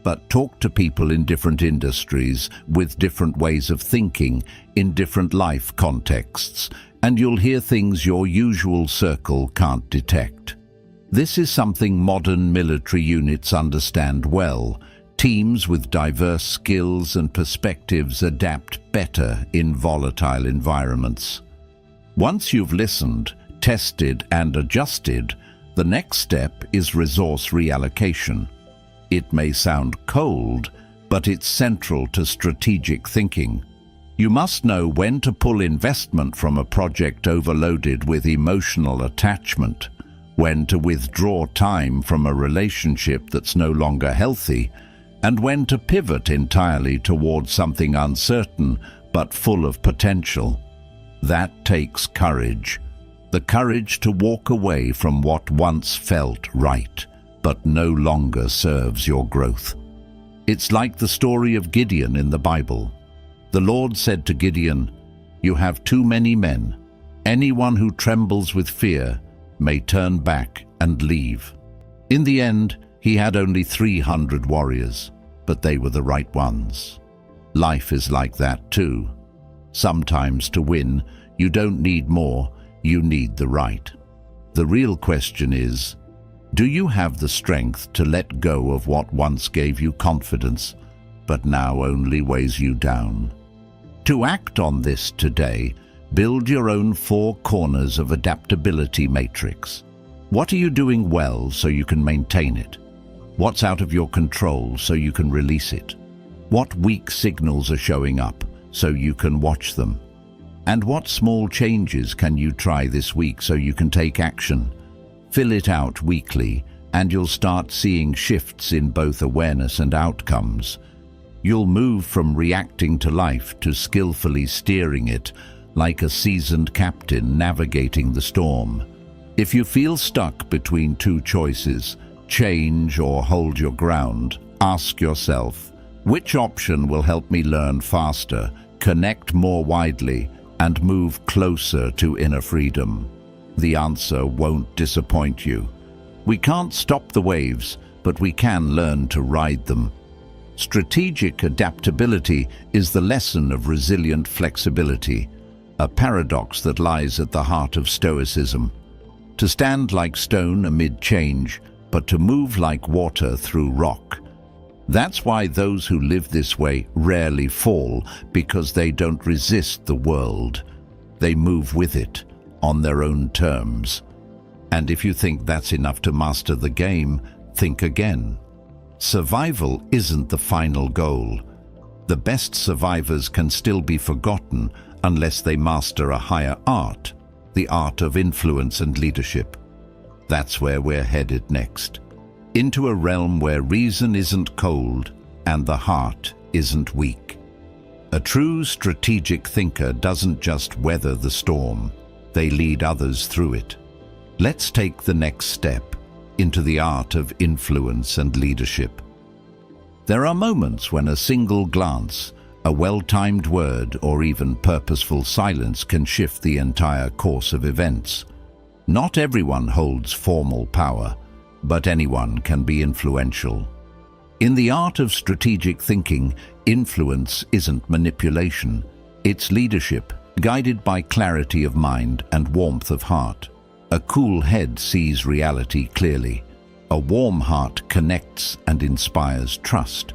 But talk to people in different industries, with different ways of thinking, in different life contexts, and you'll hear things your usual circle can't detect. This is something modern military units understand well. Teams with diverse skills and perspectives adapt better in volatile environments. Once you've listened, tested, and adjusted, the next step is resource reallocation. It may sound cold, but it's central to strategic thinking. You must know when to pull investment from a project overloaded with emotional attachment, when to withdraw time from a relationship that's no longer healthy, and when to pivot entirely towards something uncertain but full of potential. That takes courage. The courage to walk away from what once felt right, but no longer serves your growth. It's like the story of Gideon in the Bible. The Lord said to Gideon, "You have too many men. Anyone who trembles with fear may turn back and leave." In the end, he had only 300 warriors, but they were the right ones. Life is like that too. Sometimes to win, you don't need more, you need the right. The real question is, do you have the strength to let go of what once gave you confidence, but now only weighs you down? To act on this today, build your own 4 corners of adaptability matrix. What are you doing well so you can maintain it? What's out of your control so you can release it? What weak signals are showing up so you can watch them? And what small changes can you try this week so you can take action? Fill it out weekly, and you'll start seeing shifts in both awareness and outcomes. You'll move from reacting to life to skillfully steering it, like a seasoned captain navigating the storm. If you feel stuck between 2 choices, change or hold your ground, ask yourself, which option will help me learn faster, connect more widely, and move closer to inner freedom? The answer won't disappoint you. We can't stop the waves, but we can learn to ride them. Strategic adaptability is the lesson of resilient flexibility, a paradox that lies at the heart of Stoicism. To stand like stone amid change, but to move like water through rock. That's why those who live this way rarely fall, because they don't resist the world. They move with it, on their own terms. And if you think that's enough to master the game, think again. Survival isn't the final goal. The best survivors can still be forgotten unless they master a higher art, the art of influence and leadership. That's where we're headed next. Into a realm where reason isn't cold and the heart isn't weak. A true strategic thinker doesn't just weather the storm, they lead others through it. Let's take the next step into the art of influence and leadership. There are moments when a single glance, a well-timed word, or even purposeful silence can shift the entire course of events. Not everyone holds formal power, but anyone can be influential. In the art of strategic thinking, influence isn't manipulation, it's leadership, guided by clarity of mind and warmth of heart. A cool head sees reality clearly. A warm heart connects and inspires trust.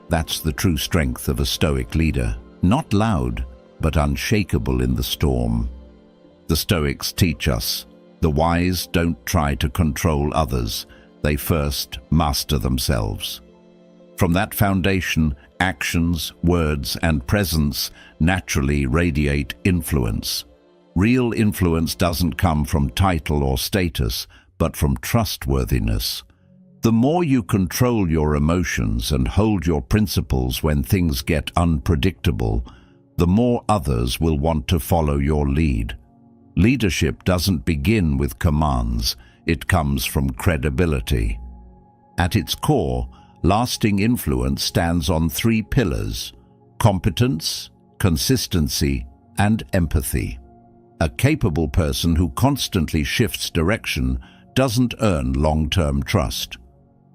That's the true strength of a Stoic leader, not loud, but unshakable in the storm. The Stoics teach us, the wise don't try to control others, they first master themselves. From that foundation, actions, words, and presence naturally radiate influence. Real influence doesn't come from title or status, but from trustworthiness. The more you control your emotions and hold your principles when things get unpredictable, the more others will want to follow your lead. Leadership doesn't begin with commands, it comes from credibility. At its core, lasting influence stands on three pillars: competence, consistency, and empathy. A capable person who constantly shifts direction doesn't earn long-term trust.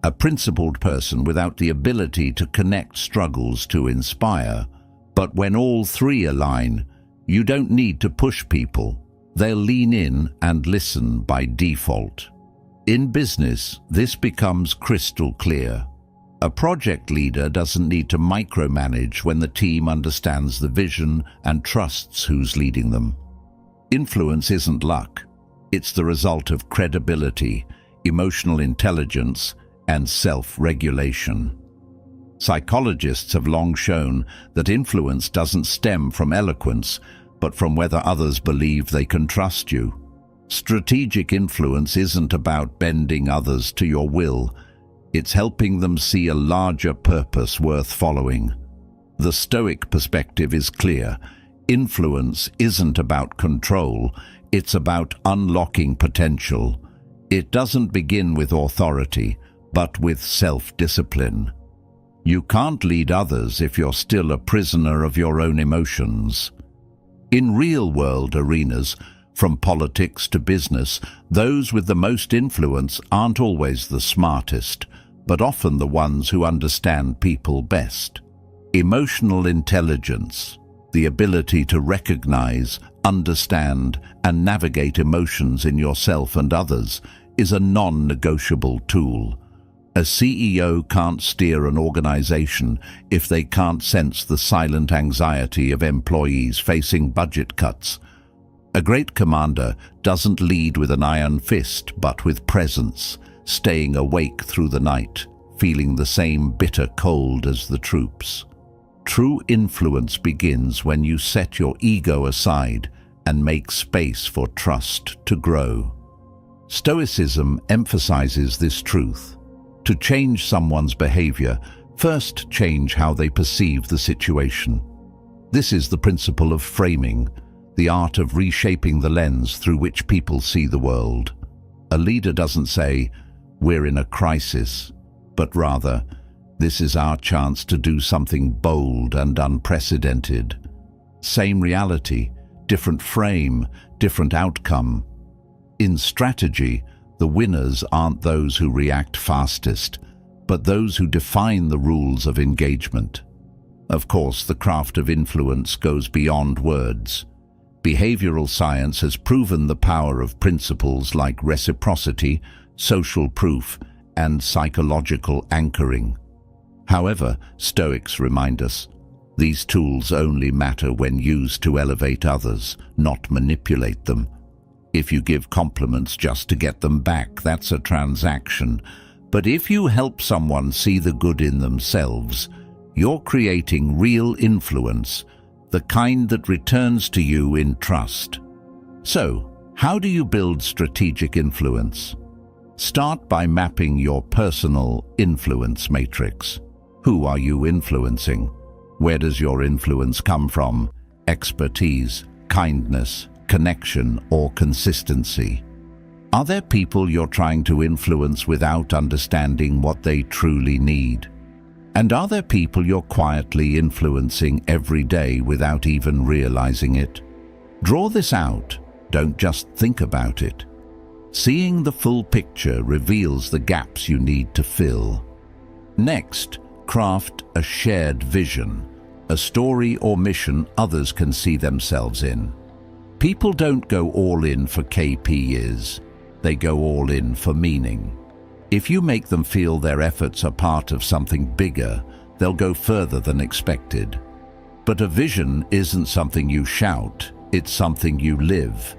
A principled person without the ability to connect struggles to inspire. But when all three align, you don't need to push people. They'll lean in and listen by default. In business, this becomes crystal clear. A project leader doesn't need to micromanage when the team understands the vision and trusts who's leading them. Influence isn't luck. It's the result of credibility, emotional intelligence, and self-regulation. Psychologists have long shown that influence doesn't stem from eloquence, but from whether others believe they can trust you. Strategic influence isn't about bending others to your will. It's helping them see a larger purpose worth following. The Stoic perspective is clear. Influence isn't about control, it's about unlocking potential. It doesn't begin with authority, but with self-discipline. You can't lead others if you're still a prisoner of your own emotions. In real-world arenas, from politics to business, those with the most influence aren't always the smartest, but often the ones who understand people best. Emotional intelligence, the ability to recognize, understand, and navigate emotions in yourself and others, is a non-negotiable tool. A CEO can't steer an organization if they can't sense the silent anxiety of employees facing budget cuts. A great commander doesn't lead with an iron fist, but with presence, staying awake through the night, feeling the same bitter cold as the troops. True influence begins when you set your ego aside and make space for trust to grow. Stoicism emphasizes this truth. To change someone's behavior, first change how they perceive the situation. This is the principle of framing, the art of reshaping the lens through which people see the world. A leader doesn't say, "We're in a crisis," but rather, "This is our chance to do something bold and unprecedented." Same reality, different frame, different outcome. In strategy, the winners aren't those who react fastest, but those who define the rules of engagement. Of course, the craft of influence goes beyond words. Behavioral science has proven the power of principles like reciprocity, social proof, and psychological anchoring. However, Stoics remind us, these tools only matter when used to elevate others, not manipulate them. If you give compliments just to get them back, that's a transaction. But if you help someone see the good in themselves, you're creating real influence, the kind that returns to you in trust. So, how do you build strategic influence? Start by mapping your personal influence matrix. Who are you influencing? Where does your influence come from? Expertise, kindness, connection, or consistency? Are there people you're trying to influence without understanding what they truly need? And are there people you're quietly influencing every day without even realizing it? Draw this out. Don't just think about it. Seeing the full picture reveals the gaps you need to fill. Next, craft a shared vision, a story or mission others can see themselves in. People don't go all in for KPIs. They go all in for meaning. If you make them feel their efforts are part of something bigger, they'll go further than expected. But a vision isn't something you shout, it's something you live.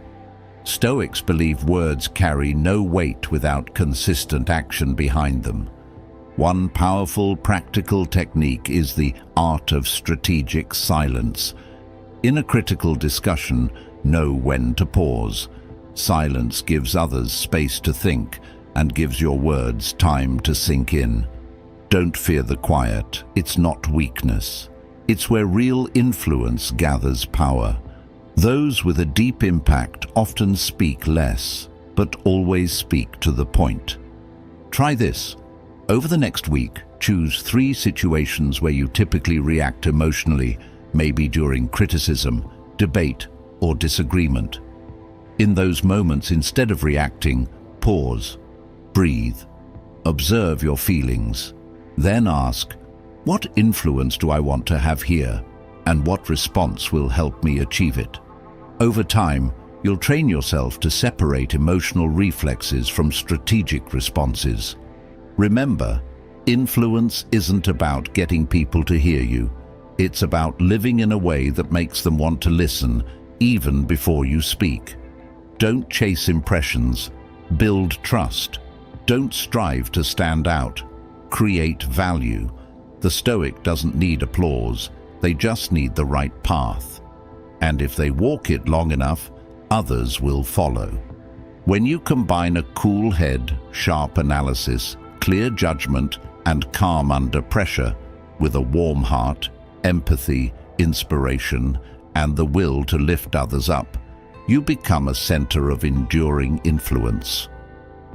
Stoics believe words carry no weight without consistent action behind them. One powerful practical technique is the art of strategic silence. In a critical discussion, know when to pause. Silence gives others space to think and gives your words time to sink in. Don't fear the quiet. It's not weakness. It's where real influence gathers power. Those with a deep impact often speak less, but always speak to the point. Try this. Over the next week, choose 3 situations where you typically react emotionally, maybe during criticism, debate, or disagreement. In those moments, instead of reacting, pause, breathe, observe your feelings. Then ask, what influence do I want to have here, and what response will help me achieve it? Over time, you'll train yourself to separate emotional reflexes from strategic responses. Remember, influence isn't about getting people to hear you. It's about living in a way that makes them want to listen, even before you speak. Don't chase impressions. Build trust. Don't strive to stand out. Create value. The Stoic doesn't need applause. They just need the right path. And if they walk it long enough, others will follow. When you combine a cool head, sharp analysis, clear judgment, and calm under pressure, with a warm heart, empathy, inspiration, and the will to lift others up, you become a center of enduring influence.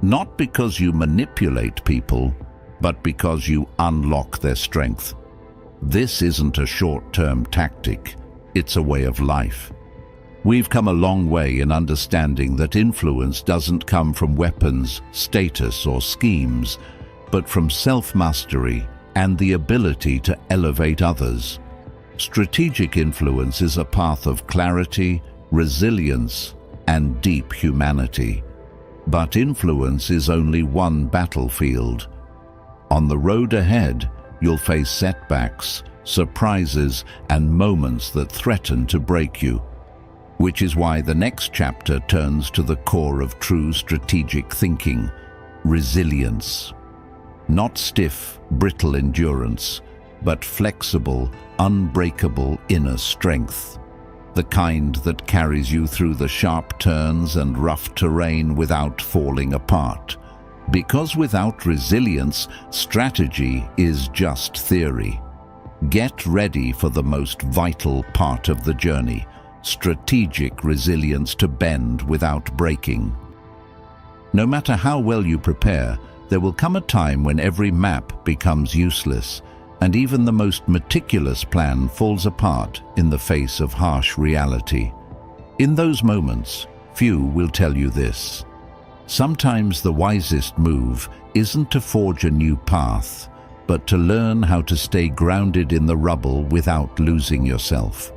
Not because you manipulate people, but because you unlock their strength. This isn't a short-term tactic, it's a way of life. We've come a long way in understanding that influence doesn't come from weapons, status, or schemes, but from self-mastery and the ability to elevate others. Strategic influence is a path of clarity, resilience, and deep humanity. But influence is only one battlefield. On the road ahead, you'll face setbacks, surprises, and moments that threaten to break you. Which is why the next chapter turns to the core of true strategic thinking: resilience. Not stiff, brittle endurance, but flexible, unbreakable inner strength. The kind that carries you through the sharp turns and rough terrain without falling apart. Because without resilience, strategy is just theory. Get ready for the most vital part of the journey: strategic resilience to bend without breaking. No matter how well you prepare, there will come a time when every map becomes useless, and even the most meticulous plan falls apart in the face of harsh reality. In those moments, few will tell you this: Sometimes the wisest move isn't to forge a new path, but to learn how to stay grounded in the rubble without losing yourself.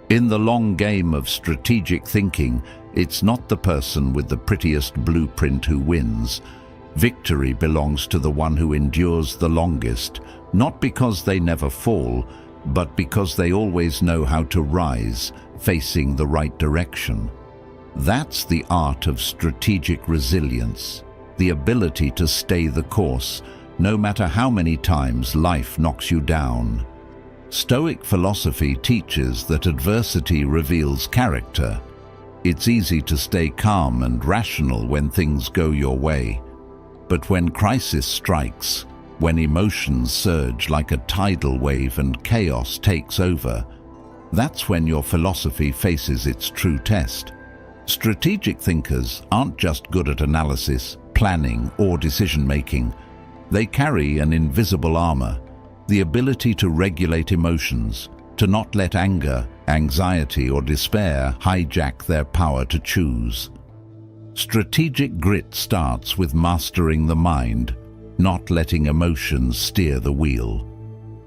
In the long game of strategic thinking, it's not the person with the prettiest blueprint who wins. Victory belongs to the one who endures the longest, not because they never fall, but because they always know how to rise, facing the right direction. That's the art of strategic resilience, the ability to stay the course, no matter how many times life knocks you down. Stoic philosophy teaches that adversity reveals character. It's easy to stay calm and rational when things go your way. But when crisis strikes, when emotions surge like a tidal wave and chaos takes over, that's when your philosophy faces its true test. Strategic thinkers aren't just good at analysis, planning, or decision-making. They carry an invisible armor, the ability to regulate emotions, to not let anger, anxiety, or despair hijack their power to choose. Strategic grit starts with mastering the mind, not letting emotions steer the wheel.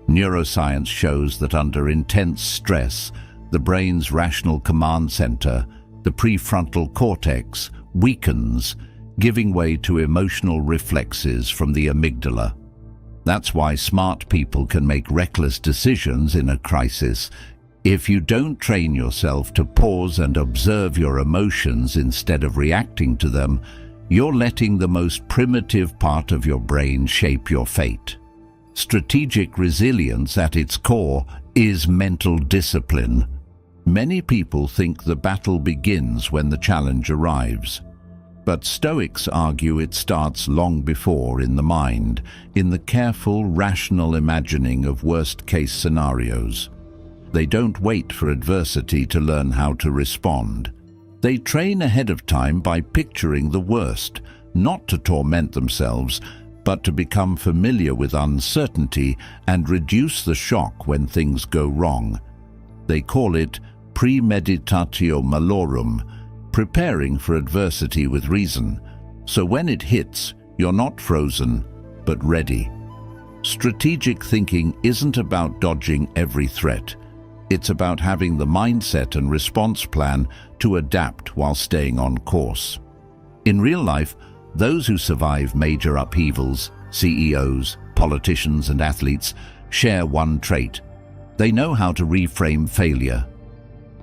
Neuroscience shows that under intense stress, the brain's rational command center, the prefrontal cortex, weakens, giving way to emotional reflexes from the amygdala. That's why smart people can make reckless decisions in a crisis. If you don't train yourself to pause and observe your emotions instead of reacting to them, you're letting the most primitive part of your brain shape your fate. Strategic resilience at its core is mental discipline. Many people think the battle begins when the challenge arrives. But Stoics argue it starts long before in the mind, in the careful, rational imagining of worst-case scenarios. They don't wait for adversity to learn how to respond. They train ahead of time by picturing the worst, not to torment themselves, but to become familiar with uncertainty and reduce the shock when things go wrong. They call it premeditatio malorum, preparing for adversity with reason, so when it hits, you're not frozen, but ready. Strategic thinking isn't about dodging every threat. It's about having the mindset and response plan to adapt while staying on course. In real life, those who survive major upheavals, CEOs, politicians, and athletes, share one trait. They know how to reframe failure.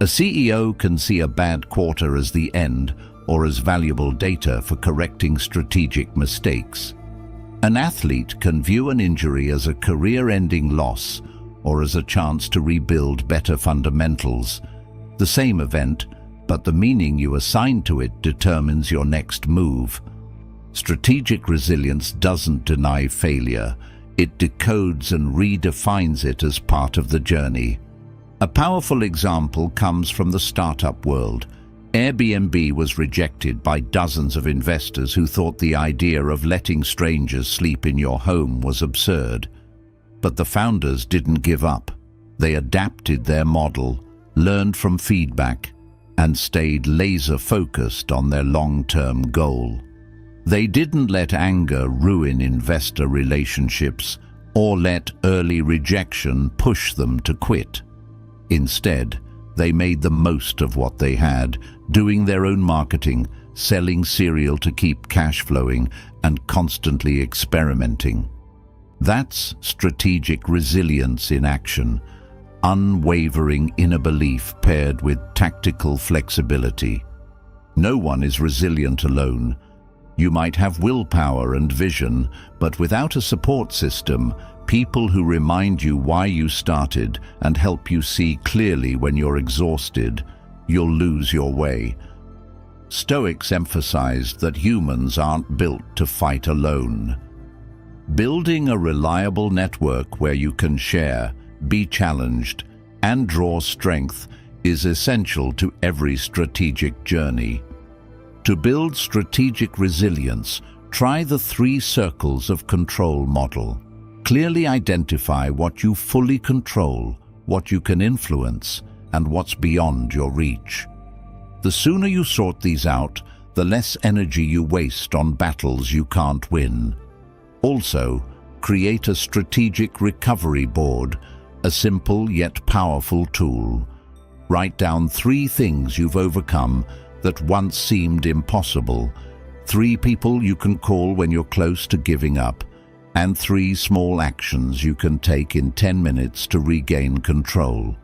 A CEO can see a bad quarter as the end or as valuable data for correcting strategic mistakes. An athlete can view an injury as a career-ending loss or as a chance to rebuild better fundamentals. The same event, but the meaning you assign to it determines your next move. Strategic resilience doesn't deny failure. It decodes and redefines it as part of the journey. A powerful example comes from the startup world. Airbnb was rejected by dozens of investors who thought the idea of letting strangers sleep in your home was absurd. But the founders didn't give up. They adapted their model, learned from feedback, and stayed laser-focused on their long-term goal. They didn't let anger ruin investor relationships or let early rejection push them to quit. Instead, they made the most of what they had, doing their own marketing, selling cereal to keep cash flowing, and constantly experimenting. That's strategic resilience in action, unwavering inner belief paired with tactical flexibility. No one is resilient alone. You might have willpower and vision, but without a support system, people who remind you why you started and help you see clearly when you're exhausted, you'll lose your way. Stoics emphasized that humans aren't built to fight alone. Building a reliable network where you can share, be challenged, and draw strength is essential to every strategic journey. To build strategic resilience, try the 3 circles of control model. Clearly identify what you fully control, what you can influence, and what's beyond your reach. The sooner you sort these out, the less energy you waste on battles you can't win. Also, create a strategic recovery board, a simple yet powerful tool. Write down 3 things you've overcome that once seemed impossible, 3 people you can call when you're close to giving up, and 3 small actions you can take in 10 minutes to regain control.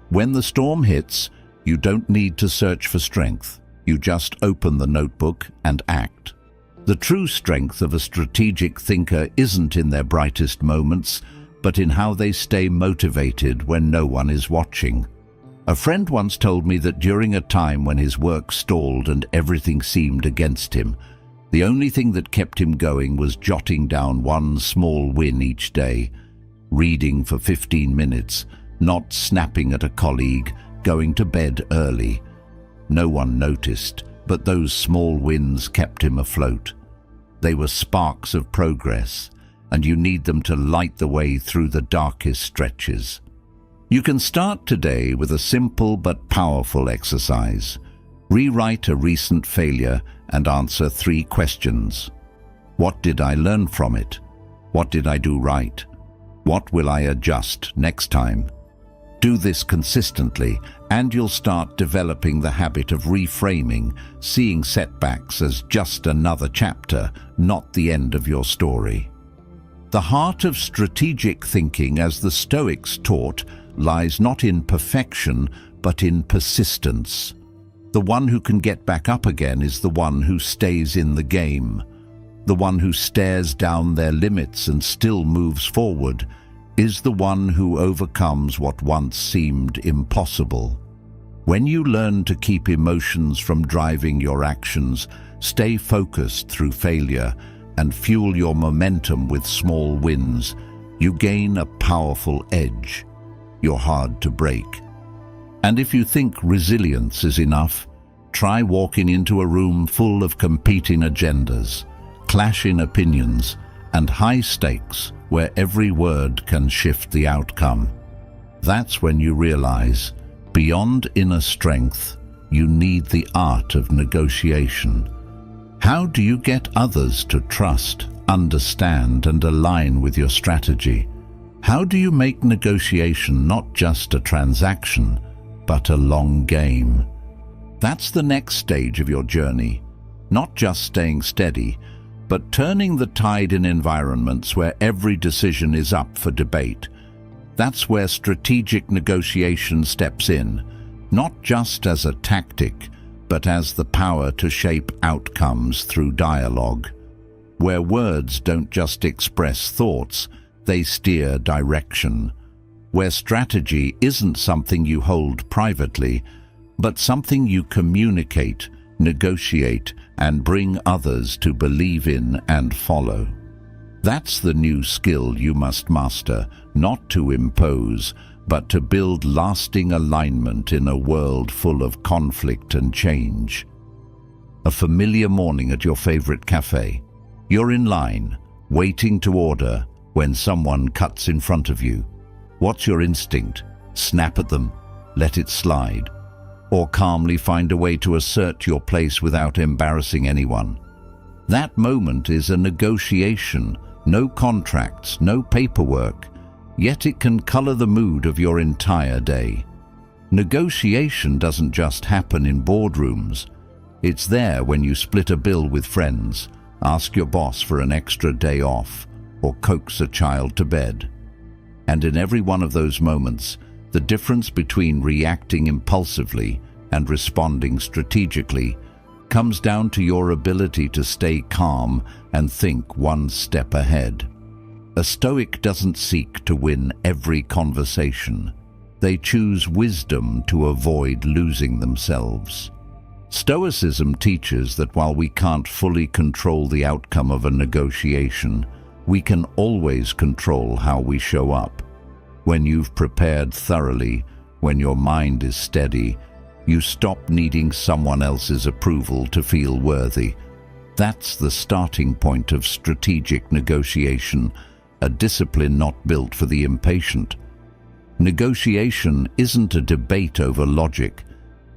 When the storm hits, you don't need to search for strength. You just open the notebook and act. The true strength of a strategic thinker isn't in their brightest moments, but in how they stay motivated when no one is watching. A friend once told me that during a time when his work stalled and everything seemed against him, the only thing that kept him going was jotting down one small win each day, reading for 15 minutes, not snapping at a colleague, going to bed early. No one noticed, but those small wins kept him afloat. They were sparks of progress, and you need them to light the way through the darkest stretches. You can start today with a simple but powerful exercise. Rewrite a recent failure and answer 3 questions. What did I learn from it? What did I do right? What will I adjust next time? Do this consistently, and you'll start developing the habit of reframing, seeing setbacks as just another chapter, not the end of your story. The heart of strategic thinking, as the Stoics taught, lies not in perfection, but in persistence. The one who can get back up again is the one who stays in the game. The one who stares down their limits and still moves forward is the one who overcomes what once seemed impossible. When you learn to keep emotions from driving your actions, stay focused through failure, and fuel your momentum with small wins, you gain a powerful edge. You're hard to break. And if you think resilience is enough, try walking into a room full of competing agendas, clashing opinions, and high stakes where every word can shift the outcome. That's when you realize, beyond inner strength, you need the art of negotiation. How do you get others to trust, understand, and align with your strategy? How do you make negotiation not just a transaction, but a long game? That's the next stage of your journey. Not just staying steady, but turning the tide in environments where every decision is up for debate. That's where strategic negotiation steps in, not just as a tactic, but as the power to shape outcomes through dialogue. Where words don't just express thoughts, they steer direction. Where strategy isn't something you hold privately, but something you communicate, negotiate, and bring others to believe in and follow. That's the new skill you must master, not to impose, but to build lasting alignment in a world full of conflict and change. A familiar morning at your favorite cafe. You're in line, waiting to order, when someone cuts in front of you. What's your instinct? Snap at them, let it slide, or calmly find a way to assert your place without embarrassing anyone? That moment is a negotiation, no contracts, no paperwork, yet it can color the mood of your entire day. Negotiation doesn't just happen in boardrooms. It's there when you split a bill with friends, ask your boss for an extra day off, or coax a child to bed. And in every one of those moments, the difference between reacting impulsively and responding strategically comes down to your ability to stay calm and think one step ahead. A Stoic doesn't seek to win every conversation. They choose wisdom to avoid losing themselves. Stoicism teaches that while we can't fully control the outcome of a negotiation, we can always control how we show up. When you've prepared thoroughly, when your mind is steady, you stop needing someone else's approval to feel worthy. That's the starting point of strategic negotiation, a discipline not built for the impatient. Negotiation isn't a debate over logic.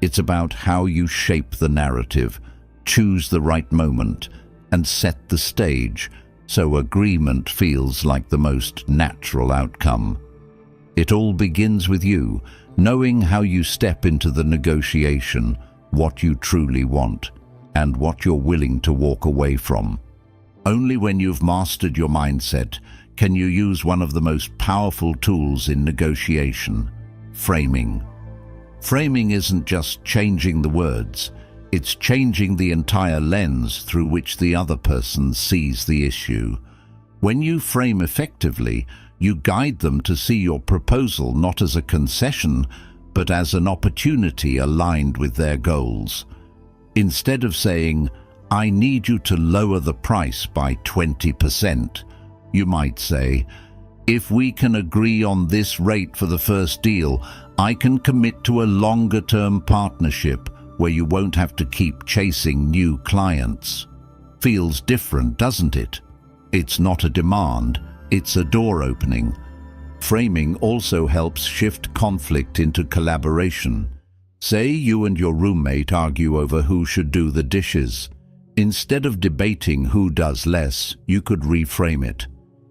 It's about how you shape the narrative, choose the right moment, and set the stage so agreement feels like the most natural outcome. It all begins with you, knowing how you step into the negotiation, what you truly want, and what you're willing to walk away from. Only when you've mastered your mindset can you use one of the most powerful tools in negotiation: framing. Framing isn't just changing the words, it's changing the entire lens through which the other person sees the issue. When you frame effectively, you guide them to see your proposal not as a concession, but as an opportunity aligned with their goals. Instead of saying, "I need you to lower the price by 20%, you might say, "If we can agree on this rate for the first deal, I can commit to a longer-term partnership where you won't have to keep chasing new clients." Feels different, doesn't it? It's not a demand, it's a door opening. Framing also helps shift conflict into collaboration. Say you and your roommate argue over who should do the dishes. Instead of debating who does less, you could reframe it.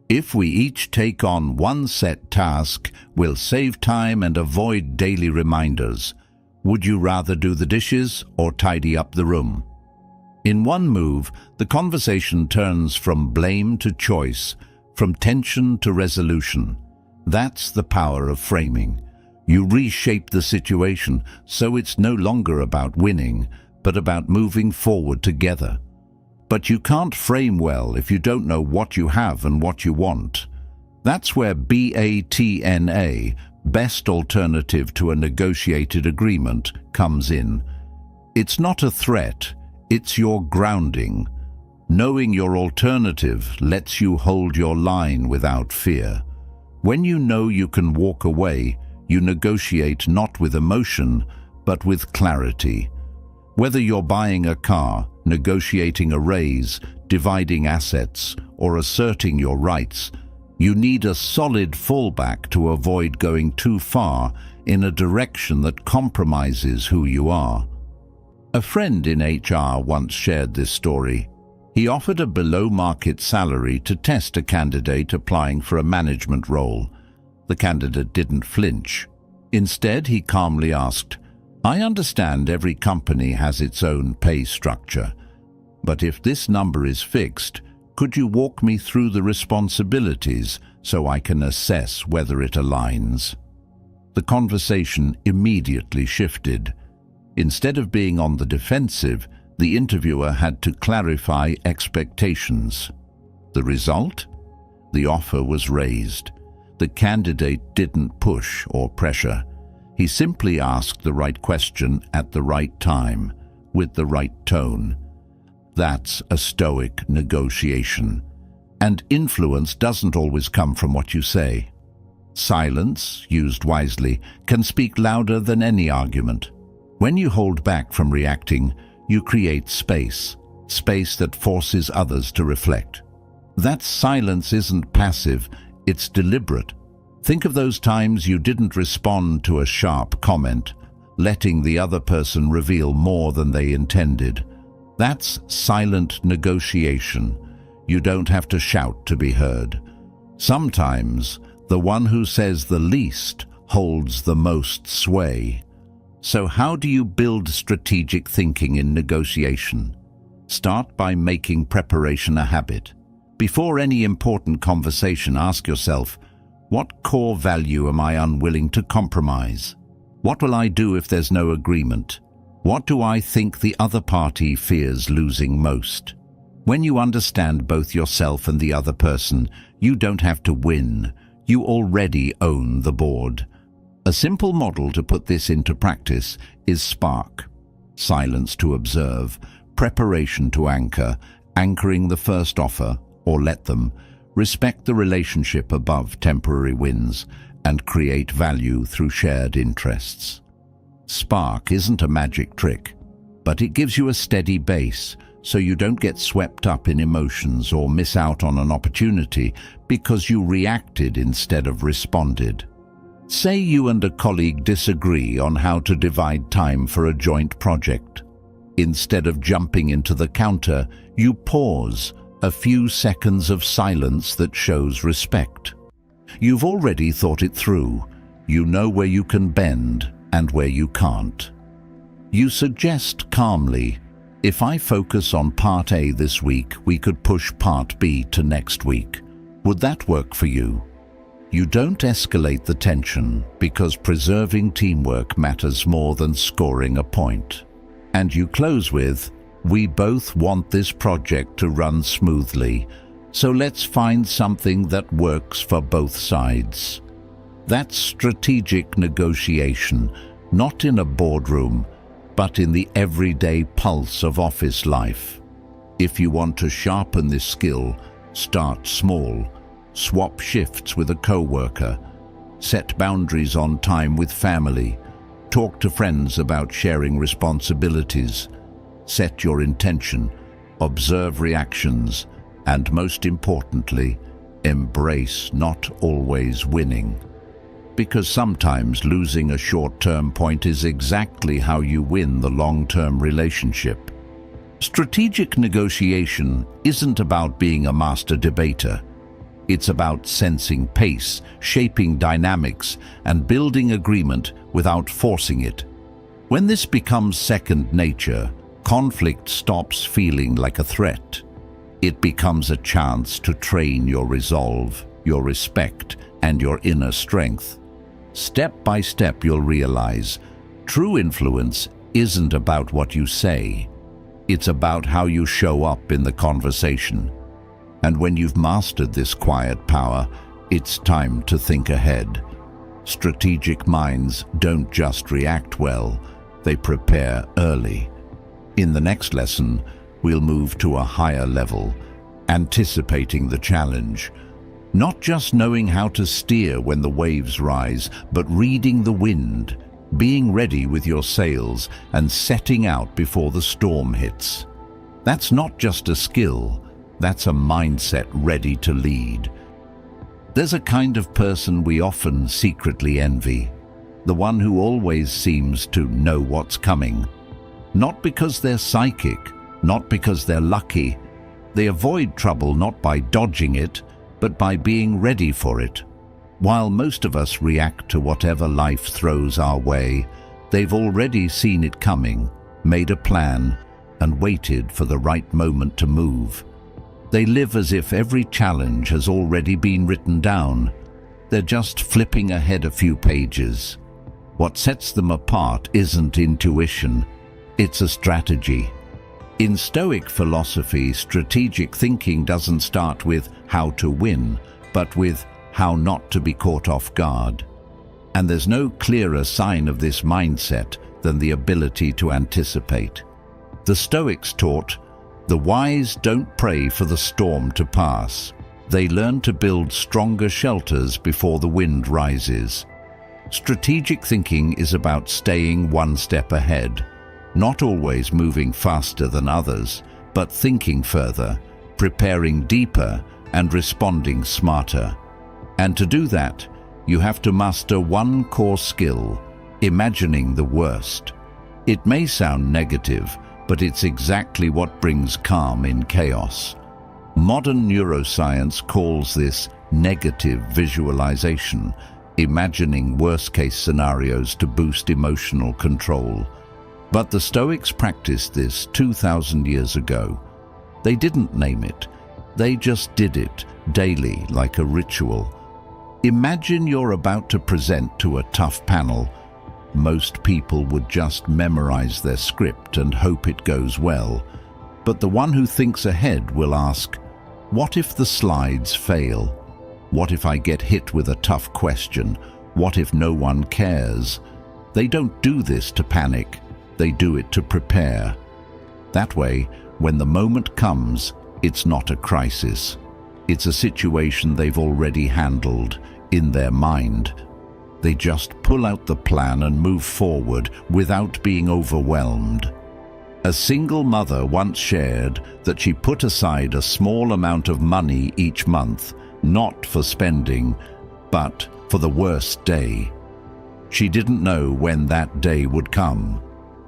"If we each take on one set task, we'll save time and avoid daily reminders. Would you rather do the dishes or tidy up the room?" In one move, the conversation turns from blame to choice, from tension to resolution. That's the power of framing. You reshape the situation so it's no longer about winning, but about moving forward together. But you can't frame well if you don't know what you have and what you want. That's where BATNA, best alternative to a negotiated agreement, comes in. It's not a threat, it's your grounding. Knowing your alternative lets you hold your line without fear. When you know you can walk away, you negotiate not with emotion, but with clarity. Whether you're buying a car, negotiating a raise, dividing assets, or asserting your rights, you need a solid fallback to avoid going too far in a direction that compromises who you are. A friend in HR once shared this story. He offered a below-market salary to test a candidate applying for a management role. The candidate didn't flinch. Instead, he calmly asked, "I understand every company has its own pay structure, but if this number is fixed, could you walk me through the responsibilities so I can assess whether it aligns?" The conversation immediately shifted. Instead of being on the defensive, the interviewer had to clarify expectations. The result? The offer was raised. The candidate didn't push or pressure. He simply asked the right question at the right time, with the right tone. That's a stoic negotiation. And influence doesn't always come from what you say. Silence, used wisely, can speak louder than any argument. When you hold back from reacting, you create space that forces others to reflect. That silence isn't passive, it's deliberate. Think of those times you didn't respond to a sharp comment, letting the other person reveal more than they intended. That's silent negotiation. You don't have to shout to be heard. Sometimes, the one who says the least holds the most sway. So how do you build strategic thinking in negotiation? Start by making preparation a habit. Before any important conversation, ask yourself, what core value am I unwilling to compromise? What will I do if there's no agreement? What do I think the other party fears losing most? When you understand both yourself and the other person, you don't have to win. You already own the board. A simple model to put this into practice is SPARK. Silence to observe, preparation to anchor, anchoring the first offer, or let them, respect the relationship above temporary wins, and create value through shared interests. SPARK isn't a magic trick, but it gives you a steady base so you don't get swept up in emotions or miss out on an opportunity because you reacted instead of responded. Say you and a colleague disagree on how to divide time for a joint project. Instead of jumping into the counter, you pause, a few seconds of silence that shows respect. You've already thought it through. You know where you can bend and where you can't. You suggest calmly, if I focus on part A this week, we could push part B to next week. Would that work for you? You don't escalate the tension because preserving teamwork matters more than scoring a point. And you close with, we both want this project to run smoothly, so let's find something that works for both sides. That's strategic negotiation, not in a boardroom, but in the everyday pulse of office life. If you want to sharpen this skill, start small. Swap shifts with a coworker. Set boundaries on time with family. Talk to friends about sharing responsibilities. Set your intention. Observe reactions. And most importantly, embrace not always winning. Because sometimes losing a short-term point is exactly how you win the long-term relationship. Strategic negotiation isn't about being a master debater. It's about sensing pace, shaping dynamics, and building agreement without forcing it. When this becomes second nature, conflict stops feeling like a threat. It becomes a chance to train your resolve, your respect, and your inner strength. Step by step, you'll realize true influence isn't about what you say. It's about how you show up in the conversation. And when you've mastered this quiet power, it's time to think ahead. Strategic minds don't just react well, they prepare early. In the next lesson, we'll move to a higher level, anticipating the challenge. Not just knowing how to steer when the waves rise, but reading the wind, being ready with your sails, and setting out before the storm hits. That's not just a skill, that's a mindset ready to lead. There's a kind of person we often secretly envy, the one who always seems to know what's coming. Not because they're psychic, not because they're lucky. They avoid trouble not by dodging it, but by being ready for it. While most of us react to whatever life throws our way, they've already seen it coming, made a plan, and waited for the right moment to move. They live as if every challenge has already been written down. They're just flipping ahead a few pages. What sets them apart isn't intuition, it's a strategy. In Stoic philosophy, strategic thinking doesn't start with how to win, but with how not to be caught off guard. And there's no clearer sign of this mindset than the ability to anticipate. The Stoics taught, the wise don't pray for the storm to pass. They learn to build stronger shelters before the wind rises. Strategic thinking is about staying one step ahead. Not always moving faster than others, but thinking further, preparing deeper, and responding smarter. And to do that, you have to master one core skill, imagining the worst. It may sound negative, but it's exactly what brings calm in chaos. Modern neuroscience calls this negative visualization, imagining worst-case scenarios to boost emotional control. But the Stoics practiced this 2,000 years ago. They didn't name it. They just did it daily like a ritual. Imagine you're about to present to a tough panel. Most people would just memorize their script and hope it goes well. But the one who thinks ahead will ask, what if the slides fail? What if I get hit with a tough question? What if no one cares? They don't do this to panic. They do it to prepare. That way, when the moment comes, it's not a crisis. It's a situation they've already handled in their mind. They just pull out the plan and move forward without being overwhelmed. A single mother once shared that she put aside a small amount of money each month, not for spending, but for the worst day. She didn't know when that day would come.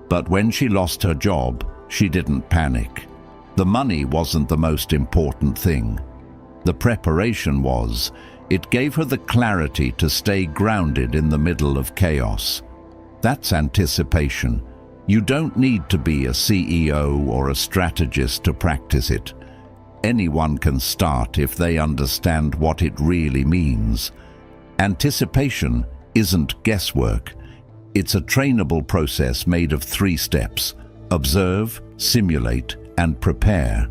But when she lost her job, She didn't panic. The money wasn't the most important thing. The preparation was. It gave her the clarity to stay grounded in the middle of chaos. That's anticipation. You don't need to be a CEO or a strategist to practice it. Anyone can start if they understand what it really means. Anticipation isn't guesswork. It's a trainable process made of 3 steps: observe, simulate, and prepare.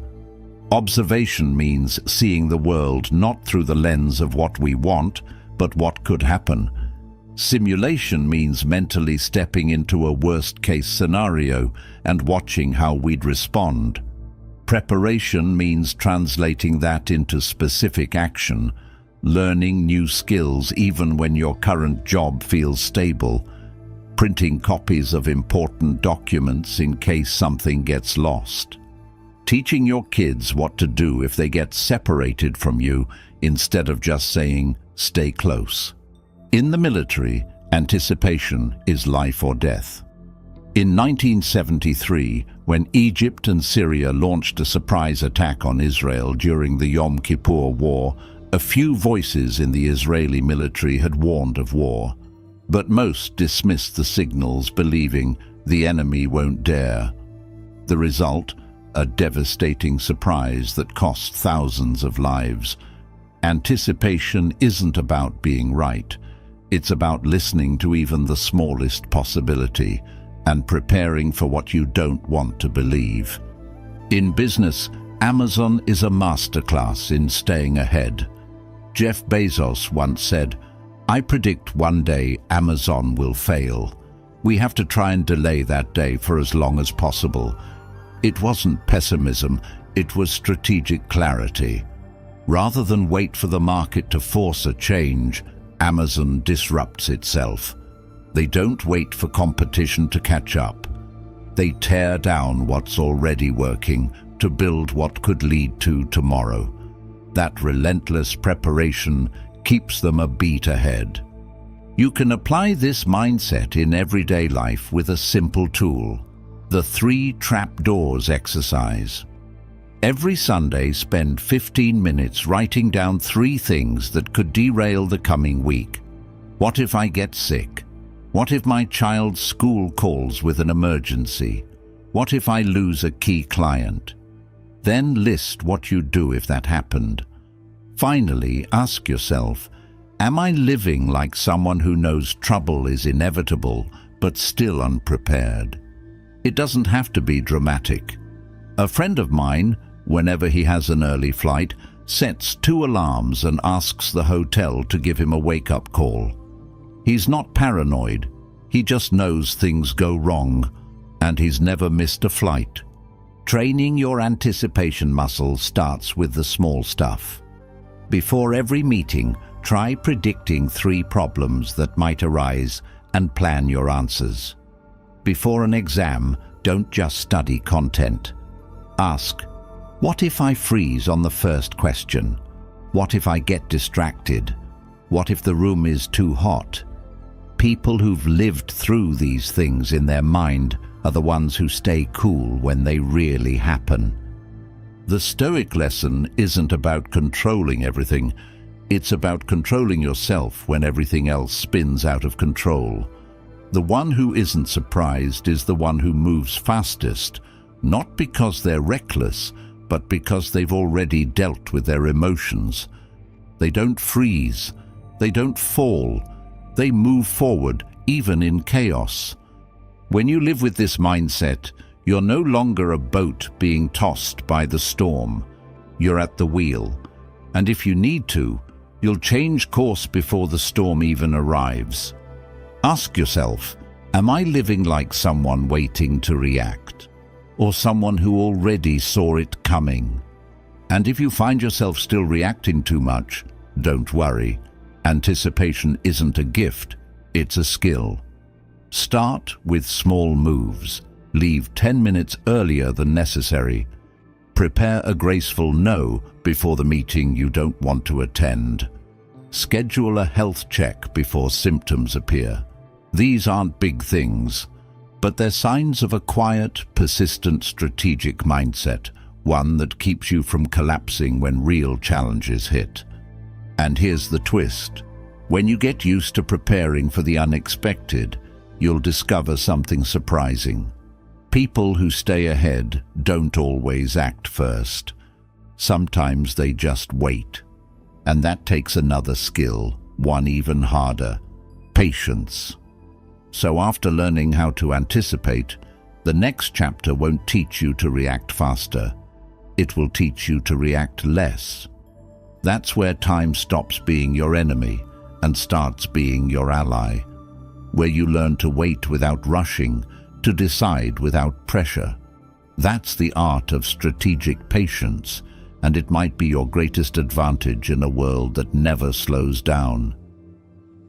Observation means seeing the world not through the lens of what we want, but what could happen. Simulation means mentally stepping into a worst-case scenario and watching how we'd respond. Preparation means translating that into specific action, learning new skills even when your current job feels stable, printing copies of important documents in case something gets lost. Teaching your kids what to do if they get separated from you instead of just saying, "Stay close." In the military, anticipation is life or death. In 1973, when Egypt and Syria launched a surprise attack on Israel during the Yom Kippur War, a few voices in the Israeli military had warned of war. But most dismissed the signals, believing the enemy won't dare. The result? A devastating surprise that cost thousands of lives. Anticipation isn't about being right. It's about listening to even the smallest possibility and preparing for what you don't want to believe. In business, Amazon is a masterclass in staying ahead. Jeff Bezos once said, "I predict one day Amazon will fail. We have to try and delay that day for as long as possible." It wasn't pessimism, it was strategic clarity. Rather than wait for the market to force a change, Amazon disrupts itself. They don't wait for competition to catch up. They tear down what's already working to build what could lead to tomorrow. That relentless preparation keeps them a beat ahead. You can apply this mindset in everyday life with a simple tool: the 3 trapdoors exercise. Every Sunday, spend 15 minutes writing down 3 things that could derail the coming week. What if I get sick? What if my child's school calls with an emergency? What if I lose a key client? Then list what you'd do if that happened. Finally, ask yourself, am I living like someone who knows trouble is inevitable but still unprepared? It doesn't have to be dramatic. A friend of mine, whenever he has an early flight, sets 2 alarms and asks the hotel to give him a wake-up call. He's not paranoid, he just knows things go wrong, and he's never missed a flight. Training your anticipation muscle starts with the small stuff. Before every meeting, try predicting 3 problems that might arise and plan your answers. Before an exam, don't just study content. Ask, what if I freeze on the first question? What if I get distracted? What if the room is too hot? People who've lived through these things in their mind are the ones who stay cool when they really happen. The Stoic lesson isn't about controlling everything. It's about controlling yourself when everything else spins out of control. The one who isn't surprised is the one who moves fastest, not because they're reckless, but because they've already dealt with their emotions. They don't freeze, they don't fall, they move forward, even in chaos. When you live with this mindset, you're no longer a boat being tossed by the storm. You're at the wheel, and if you need to, you'll change course before the storm even arrives. Ask yourself, am I living like someone waiting to react, or someone who already saw it coming? And if you find yourself still reacting too much, don't worry. Anticipation isn't a gift, it's a skill. Start with small moves. Leave 10 minutes earlier than necessary. Prepare a graceful no before the meeting you don't want to attend. Schedule a health check before symptoms appear. These aren't big things, But they're signs of a quiet, persistent, strategic mindset, one that keeps you from collapsing when real challenges hit. And here's the twist. When you get used to preparing for the unexpected, you'll discover something surprising. People who stay ahead don't always act first. Sometimes they just wait. And that takes another skill, one even harder: patience. So after learning how to anticipate, the next chapter won't teach you to react faster. It will teach you to react less. That's where time stops being your enemy and starts being your ally, where you learn to wait without rushing, to decide without pressure. That's the art of strategic patience, and it might be your greatest advantage in a world that never slows down.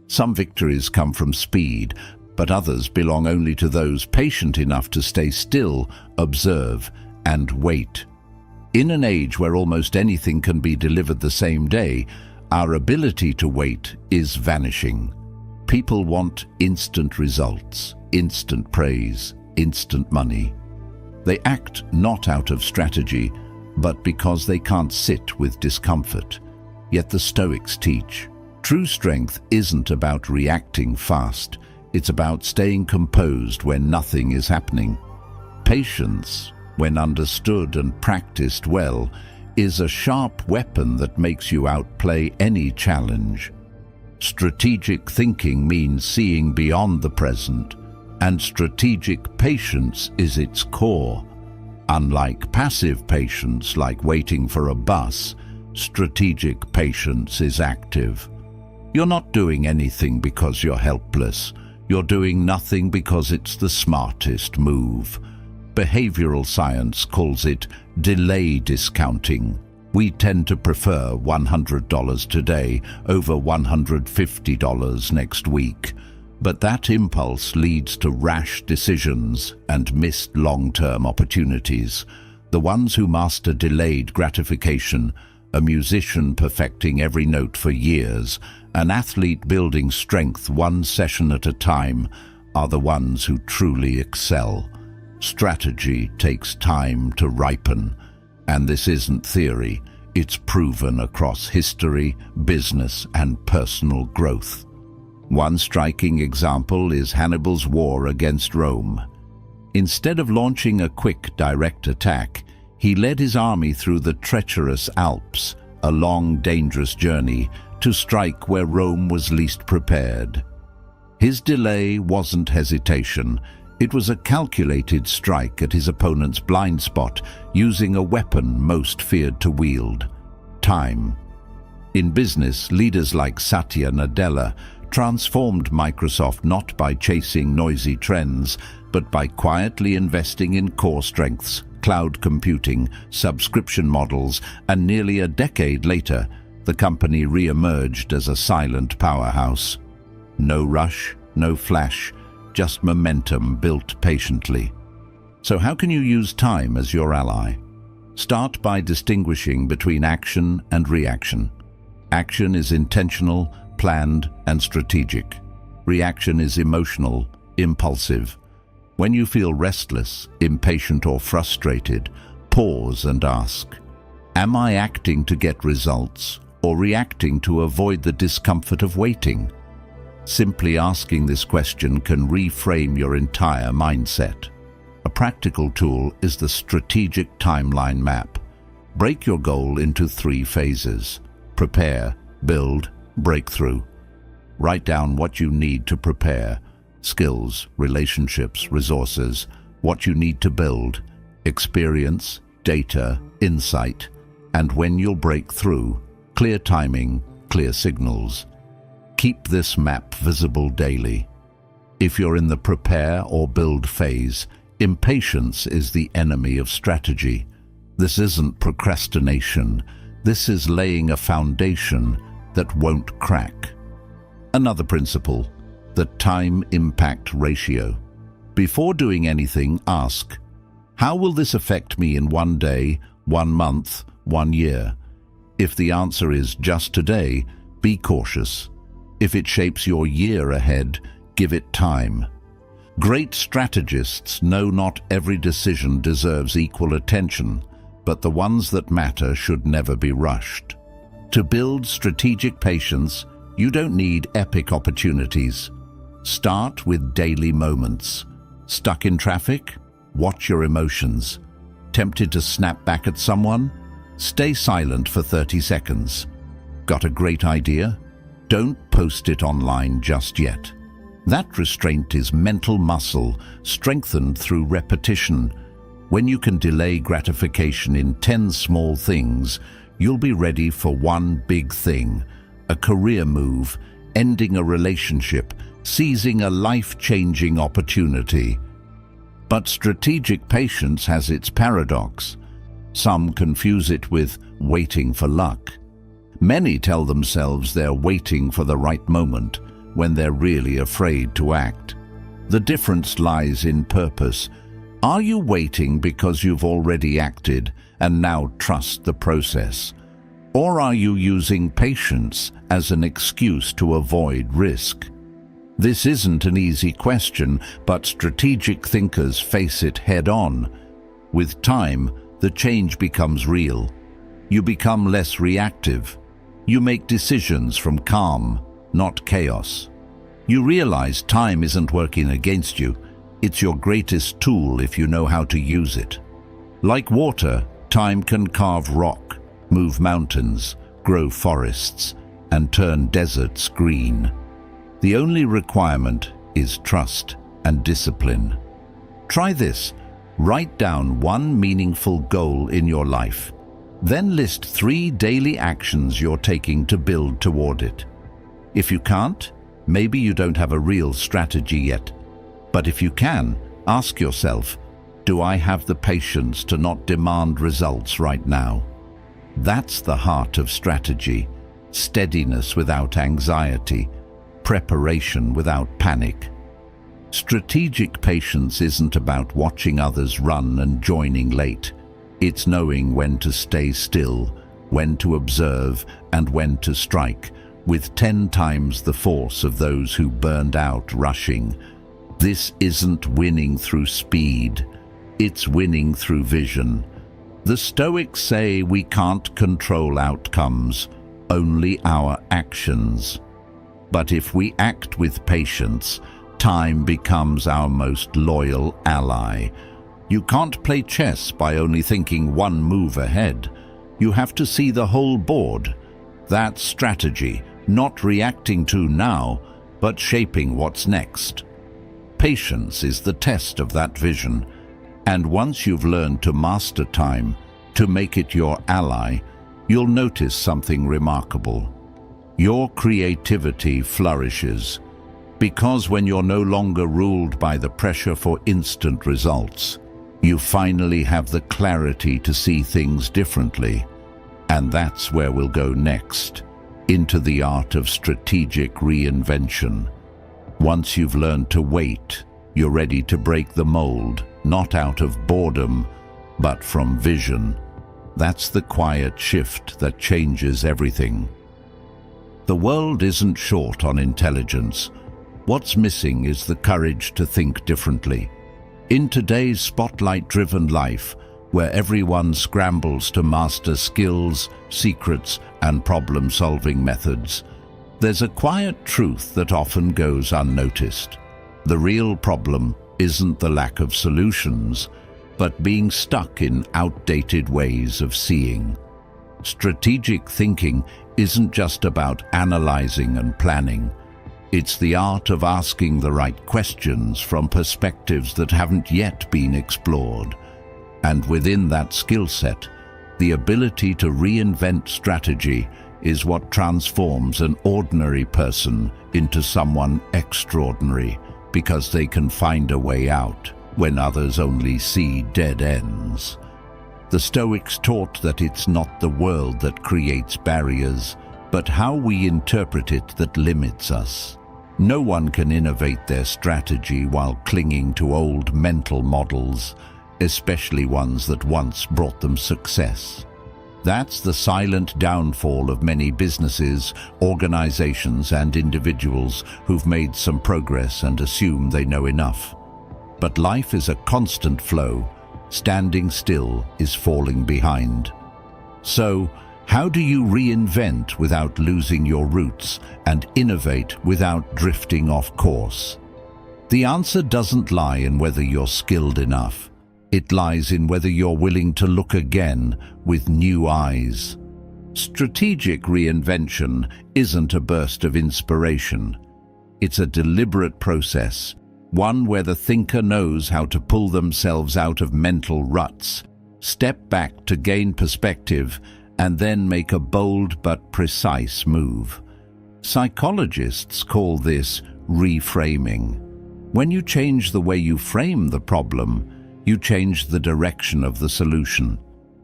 Some victories come from speed, but others belong only to those patient enough to stay still, observe, and wait. In an age where almost anything can be delivered the same day, our ability to wait is vanishing. People want instant results, instant praise, instant money. They act not out of strategy, but because they can't sit with discomfort. Yet the Stoics teach, true strength isn't about reacting fast. It's about staying composed when nothing is happening. Patience, when understood and practiced well, is a sharp weapon that makes you outplay any challenge. Strategic thinking means seeing beyond the present, and strategic patience is its core. Unlike passive patience, like waiting for a bus, strategic patience is active. You're not doing anything because you're helpless. You're doing nothing because it's the smartest move. Behavioral science calls it delay discounting. We tend to prefer $100 today over $150 next week. But that impulse leads to rash decisions and missed long-term opportunities. The ones who master delayed gratification, a musician perfecting every note for years, an athlete building strength one session at a time, are the ones who truly excel. Strategy takes time to ripen, and this isn't theory. It's proven across history, business, and personal growth. One striking example is Hannibal's war against Rome. Instead of launching a quick, direct attack, he led his army through the treacherous Alps, a long, dangerous journey, to strike where Rome was least prepared. His delay wasn't hesitation. It was a calculated strike at his opponent's blind spot, using a weapon most feared to wield: time. In business, leaders like Satya Nadella transformed Microsoft not by chasing noisy trends, but by quietly investing in core strengths, cloud computing, subscription models, and nearly a decade later, the company re-emerged as a silent powerhouse. No rush, no flash, just momentum built patiently. So how can you use time as your ally? Start by distinguishing between action and reaction. Action is intentional, planned, and strategic. Reaction is emotional, impulsive. When you feel restless, impatient, or frustrated, pause and ask, am I acting to get results or reacting to avoid the discomfort of waiting? Simply asking this question can reframe your entire mindset. A practical tool is the strategic timeline map. Break your goal into 3 phases: prepare, build, breakthrough. Write down what you need to prepare: skills, relationships, resources. What you need to build: experience, data, insight. And when you'll break through: clear timing, clear signals. Keep this map visible daily. If you're in the prepare or build phase, impatience is the enemy of strategy. This isn't procrastination. This is laying a foundation that won't crack. Another principle, the time-impact ratio. Before doing anything, ask, how will this affect me in 1 day, 1 month, 1 year? If the answer is just today, be cautious. If it shapes your year ahead, give it time. Great strategists know not every decision deserves equal attention, but the ones that matter should never be rushed. To build strategic patience, you don't need epic opportunities. Start with daily moments. Stuck in traffic? Watch your emotions. Tempted to snap back at someone? Stay silent for 30 seconds. Got a great idea? Don't post it online just yet. That restraint is mental muscle, strengthened through repetition. When you can delay gratification in 10 small things, you'll be ready for one big thing: a career move, ending a relationship, seizing a life-changing opportunity. But strategic patience has its paradox. Some confuse it with waiting for luck. Many tell themselves they're waiting for the right moment when they're really afraid to act. The difference lies in purpose. Are you waiting because you've already acted and now trust the process? Or are you using patience as an excuse to avoid risk? This isn't an easy question, but strategic thinkers face it head-on. With time, the change becomes real. You become less reactive. You make decisions from calm, not chaos. You realize time isn't working against you. It's your greatest tool if you know how to use it. Like water, time can carve rock, move mountains, grow forests, and turn deserts green. The only requirement is trust and discipline. Try this. Write down one meaningful goal in your life. Then list 3 daily actions you're taking to build toward it. If you can't, maybe you don't have a real strategy yet. But if you can, ask yourself, do I have the patience to not demand results right now? That's the heart of strategy: steadiness without anxiety, preparation without panic. Strategic patience isn't about watching others run and joining late. It's knowing when to stay still, when to observe, and when to strike, with 10 times the force of those who burned out rushing. This isn't winning through speed, it's winning through vision. The Stoics say we can't control outcomes, only our actions. But if we act with patience, time becomes our most loyal ally. You can't play chess by only thinking one move ahead. You have to see the whole board. That's strategy, not reacting to now, but shaping what's next. Patience is the test of that vision. And once you've learned to master time, to make it your ally, you'll notice something remarkable. Your creativity flourishes, because when you're no longer ruled by the pressure for instant results, you finally have the clarity to see things differently. And that's where we'll go next, into the art of strategic reinvention. Once you've learned to wait, you're ready to break the mold, not out of boredom, but from vision. That's the quiet shift that changes everything. The world isn't short on intelligence. What's missing is the courage to think differently. In today's spotlight-driven life, where everyone scrambles to master skills, secrets, and problem-solving methods, there's a quiet truth that often goes unnoticed. The real problem isn't the lack of solutions, but being stuck in outdated ways of seeing. Strategic thinking isn't just about analyzing and planning. It's the art of asking the right questions from perspectives that haven't yet been explored. And within that skill set, the ability to reinvent strategy is what transforms an ordinary person into someone extraordinary, because they can find a way out when others only see dead ends. The Stoics taught that it's not the world that creates barriers, but how we interpret it that limits us. No one can innovate their strategy while clinging to old mental models, especially ones that once brought them success. That's the silent downfall of many businesses, organizations, and individuals who've made some progress and assume they know enough. But life is a constant flow. Standing still is falling behind. So, how do you reinvent without losing your roots and innovate without drifting off course? The answer doesn't lie in whether you're skilled enough. It lies in whether you're willing to look again with new eyes. Strategic reinvention isn't a burst of inspiration. It's a deliberate process, one where the thinker knows how to pull themselves out of mental ruts, step back to gain perspective, and then make a bold but precise move. Psychologists call this reframing. When you change the way you frame the problem, you change the direction of the solution.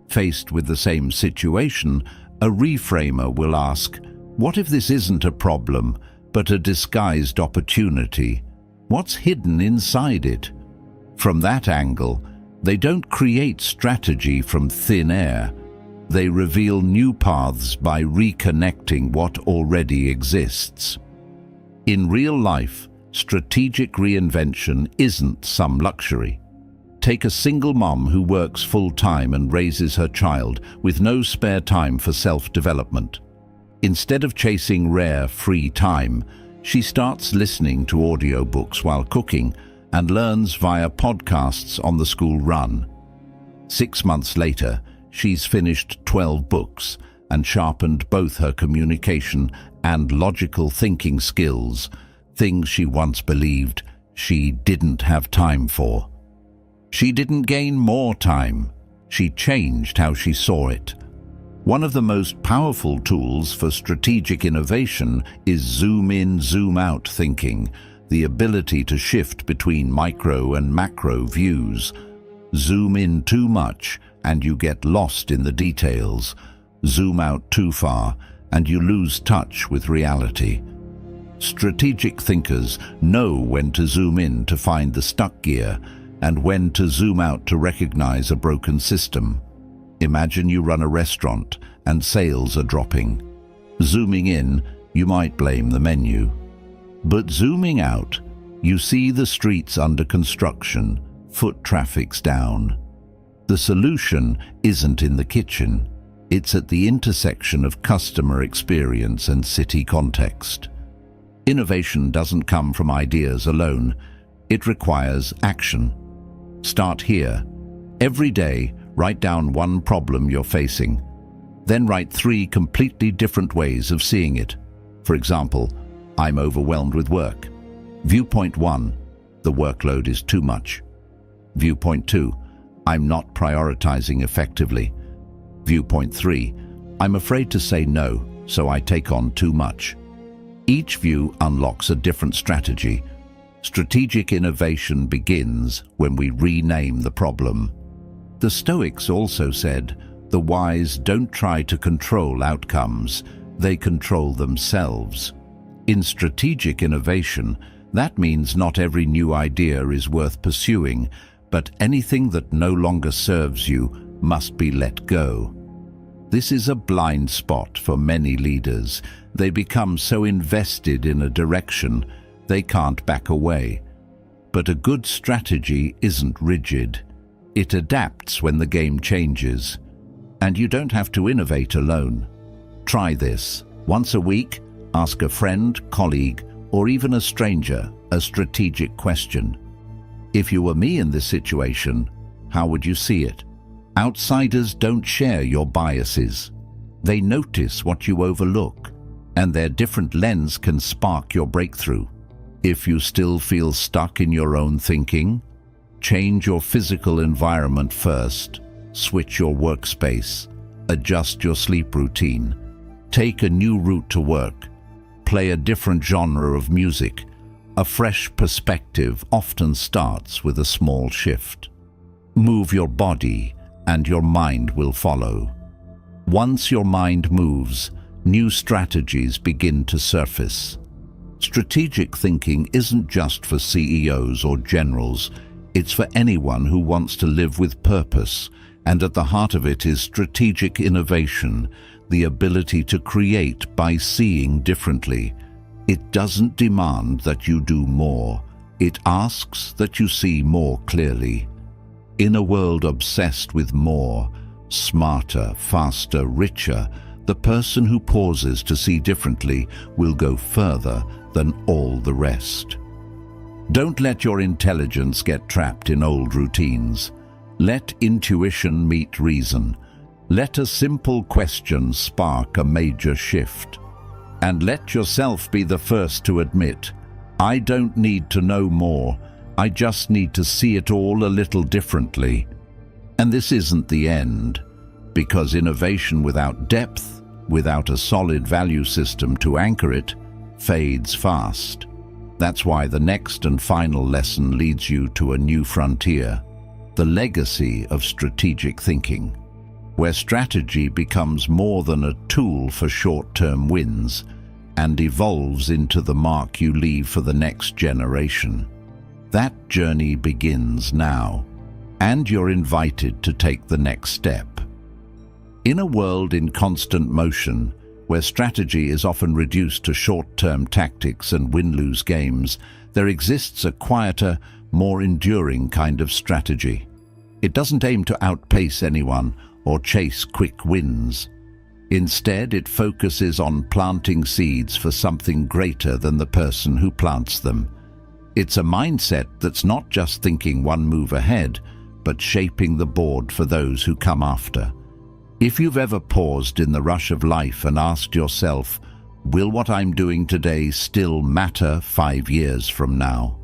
Faced with the same situation, a reframer will ask, what if this isn't a problem, but a disguised opportunity? What's hidden inside it? From that angle, they don't create strategy from thin air. They reveal new paths by reconnecting what already exists. In real life, strategic reinvention isn't some luxury. Take a single mom who works full-time and raises her child with no spare time for self-development. Instead of chasing rare, free time, she starts listening to audiobooks while cooking and learns via podcasts on the school run. 6 months later, she's finished 12 books and sharpened both her communication and logical thinking skills, things she once believed she didn't have time for. She didn't gain more time. She changed how she saw it. One of the most powerful tools for strategic innovation is zoom-in, zoom-out thinking, the ability to shift between micro and macro views. Zoom in too much and you get lost in the details. Zoom out too far and you lose touch with reality. Strategic thinkers know when to zoom in to find the stuck gear and when to zoom out to recognize a broken system. Imagine you run a restaurant and sales are dropping. Zooming in, you might blame the menu. But zooming out, you see the streets under construction, foot traffic's down. The solution isn't in the kitchen. It's at the intersection of customer experience and city context. Innovation doesn't come from ideas alone. It requires action. Start here. Every day, write down one problem you're facing. Then write 3 completely different ways of seeing it. For example, I'm overwhelmed with work. Viewpoint 1, the workload is too much. Viewpoint 2, I'm not prioritizing effectively. Viewpoint 3, I'm afraid to say no, so I take on too much. Each view unlocks a different strategy. Strategic innovation begins when we rename the problem. The Stoics also said, the wise don't try to control outcomes, they control themselves. In strategic innovation, that means not every new idea is worth pursuing, but anything that no longer serves you must be let go. This is a blind spot for many leaders. They become so invested in a direction, they can't back away. But a good strategy isn't rigid. It adapts when the game changes. And you don't have to innovate alone. Try this. Once a week, ask a friend, colleague, or even a stranger a strategic question. If you were me in this situation, how would you see it? Outsiders don't share your biases. They notice what you overlook, and their different lens can spark your breakthrough. If you still feel stuck in your own thinking, change your physical environment first. Switch your workspace. Adjust your sleep routine. Take a new route to work. Play a different genre of music. A fresh perspective often starts with a small shift. Move your body, and your mind will follow. Once your mind moves, new strategies begin to surface. Strategic thinking isn't just for CEOs or generals. It's for anyone who wants to live with purpose, and at the heart of it is strategic innovation, the ability to create by seeing differently. It doesn't demand that you do more. It asks that you see more clearly. In a world obsessed with more, smarter, faster, richer, the person who pauses to see differently will go further than all the rest. Don't let your intelligence get trapped in old routines. Let intuition meet reason. Let a simple question spark a major shift. And let yourself be the first to admit, I don't need to know more, I just need to see it all a little differently. And this isn't the end, because innovation without depth, without a solid value system to anchor it, fades fast. That's why the next and final lesson leads you to a new frontier, the legacy of strategic thinking, where strategy becomes more than a tool for short-term wins and evolves into the mark you leave for the next generation. That journey begins now, and you're invited to take the next step. In a world in constant motion, where strategy is often reduced to short-term tactics and win-lose games, there exists a quieter, more enduring kind of strategy. It doesn't aim to outpace anyone or chase quick wins. Instead, it focuses on planting seeds for something greater than the person who plants them. It's a mindset that's not just thinking one move ahead, but shaping the board for those who come after. If you've ever paused in the rush of life and asked yourself, will what I'm doing today still matter 5 years from now?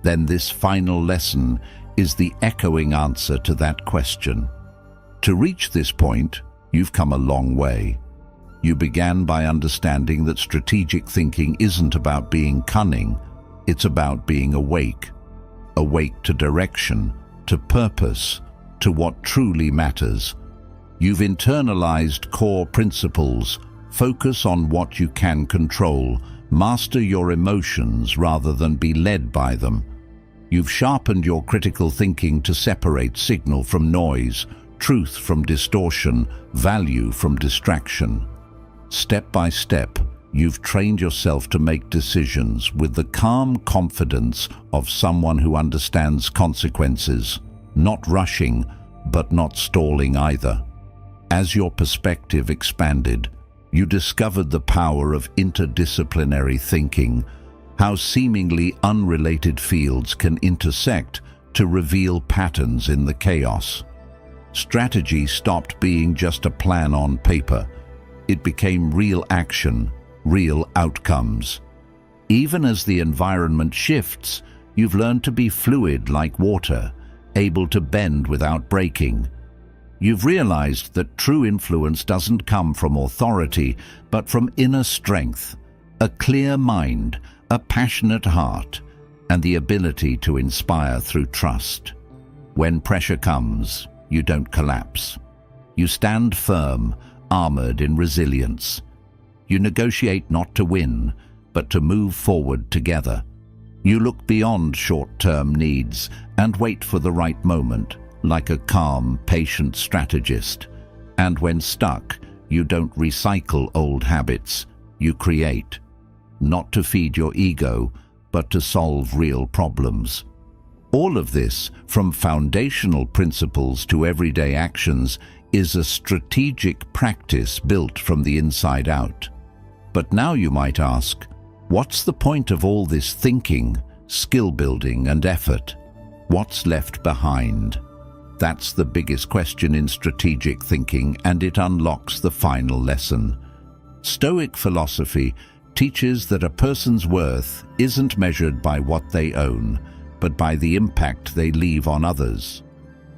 Then this final lesson is the echoing answer to that question. To reach this point, you've come a long way. You began by understanding that strategic thinking isn't about being cunning, it's about being awake. Awake to direction, to purpose, to what truly matters. You've internalized core principles, focus on what you can control, master your emotions rather than be led by them. You've sharpened your critical thinking to separate signal from noise, truth from distortion, value from distraction. Step by step, you've trained yourself to make decisions with the calm confidence of someone who understands consequences, not rushing, but not stalling either. As your perspective expanded, you discovered the power of interdisciplinary thinking, how seemingly unrelated fields can intersect to reveal patterns in the chaos. Strategy stopped being just a plan on paper. It became real action, real outcomes. Even as the environment shifts, you've learned to be fluid like water, able to bend without breaking. You've realized that true influence doesn't come from authority, but from inner strength, a clear mind, a passionate heart, and the ability to inspire through trust. When pressure comes, you don't collapse. You stand firm, armored in resilience. You negotiate not to win, but to move forward together. You look beyond short-term needs and wait for the right moment, like a calm, patient strategist. And when stuck, you don't recycle old habits, you create. Not to feed your ego, but to solve real problems. All of this, from foundational principles to everyday actions, is a strategic practice built from the inside out. But now you might ask, what's the point of all this thinking, skill building and effort? What's left behind? That's the biggest question in strategic thinking, and it unlocks the final lesson. Stoic philosophy teaches that a person's worth isn't measured by what they own, but by the impact they leave on others.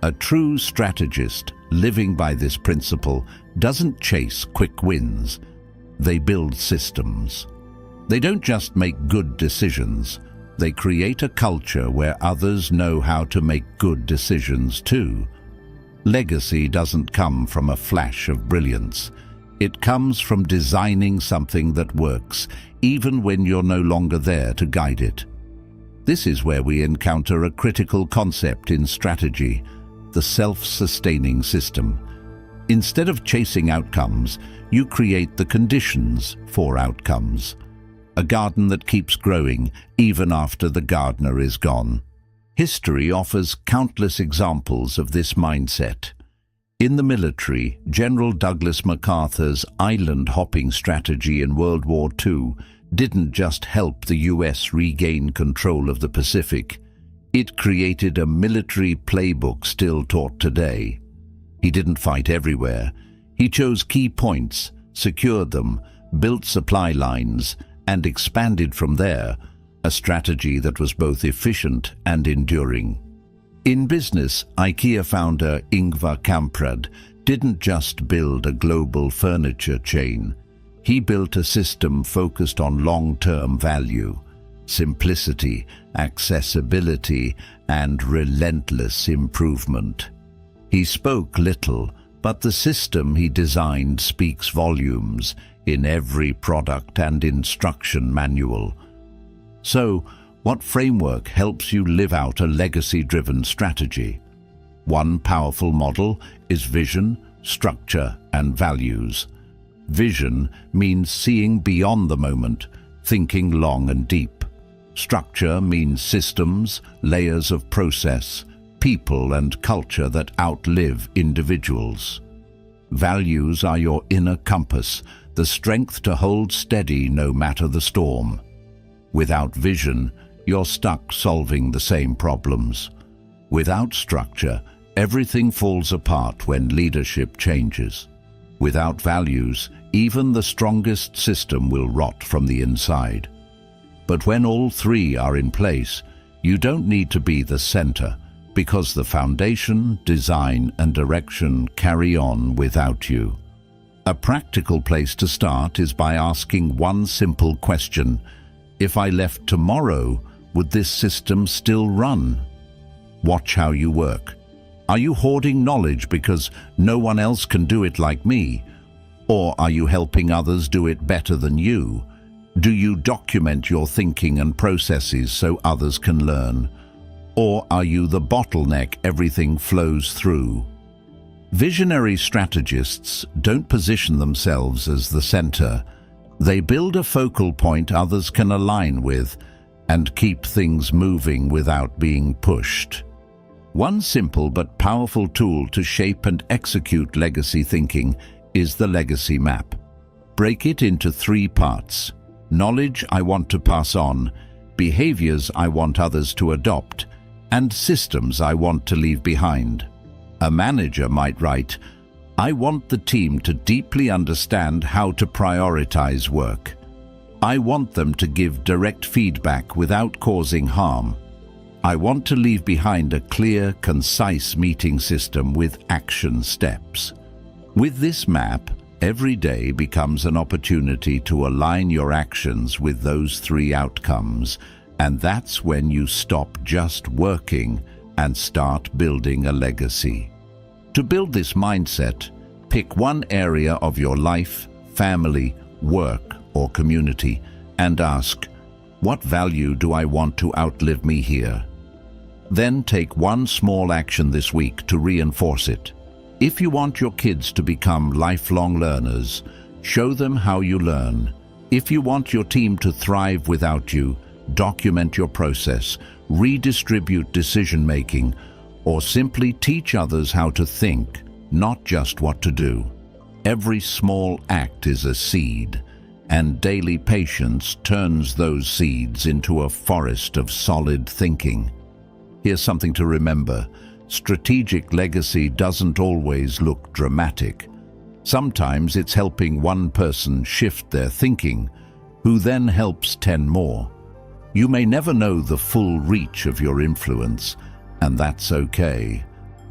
A true strategist, living by this principle, doesn't chase quick wins. They build systems. They don't just make good decisions. They create a culture where others know how to make good decisions too. Legacy doesn't come from a flash of brilliance. It comes from designing something that works, even when you're no longer there to guide it. This is where we encounter a critical concept in strategy, the self-sustaining system. Instead of chasing outcomes, you create the conditions for outcomes. a garden that keeps growing even after the gardener is gone. History offers countless examples of this mindset. In the military, General Douglas MacArthur's island-hopping strategy in World War II didn't just help the US regain control of the Pacific. It created a military playbook still taught today. He didn't fight everywhere. He chose key points, secured them, built supply lines, and expanded from there, a strategy that was both efficient and enduring. In business, IKEA founder Ingvar Kamprad didn't just build a global furniture chain. He built a system focused on long-term value, simplicity, accessibility, and relentless improvement. He spoke little, but the system he designed speaks volumes in every product and instruction manual. So, what framework helps you live out a legacy-driven strategy? One powerful model is vision, structure, and values. Vision means seeing beyond the moment, thinking long and deep. Structure means systems, layers of process, people and culture that outlive individuals. Values are your inner compass, the strength to hold steady no matter the storm. Without vision, you're stuck solving the same problems. Without structure, everything falls apart when leadership changes. Without values, even the strongest system will rot from the inside. But when all three are in place, you don't need to be the center, because the foundation, design, and direction carry on without you. A practical place to start is by asking one simple question: if I left tomorrow, would this system still run? Watch how you work. Are you hoarding knowledge because no one else can do it like me? Or are you helping others do it better than you? Do you document your thinking and processes so others can learn? Or are you the bottleneck everything flows through? Visionary strategists don't position themselves as the center. They build a focal point others can align with and keep things moving without being pushed. One simple but powerful tool to shape and execute legacy thinking is the legacy map. Break it into 3 parts: knowledge I want to pass on, behaviors I want others to adopt, and systems I want to leave behind. A manager might write, I want the team to deeply understand how to prioritize work. I want them to give direct feedback without causing harm. I want to leave behind a clear, concise meeting system with action steps. With this map, every day becomes an opportunity to align your actions with those 3 outcomes, and that's when you stop just working and start building a legacy. To build this mindset, pick one area of your life, family, work, or community and ask, what value do I want to outlive me here? Then take one small action this week to reinforce it. If you want your kids to become lifelong learners, show them how you learn. If you want your team to thrive without you, document your process, redistribute decision-making, or simply teach others how to think, not just what to do. Every small act is a seed, and daily patience turns those seeds into a forest of solid thinking. Here's something to remember. Strategic legacy doesn't always look dramatic. Sometimes it's helping one person shift their thinking, who then helps 10 more. You may never know the full reach of your influence, and that's okay.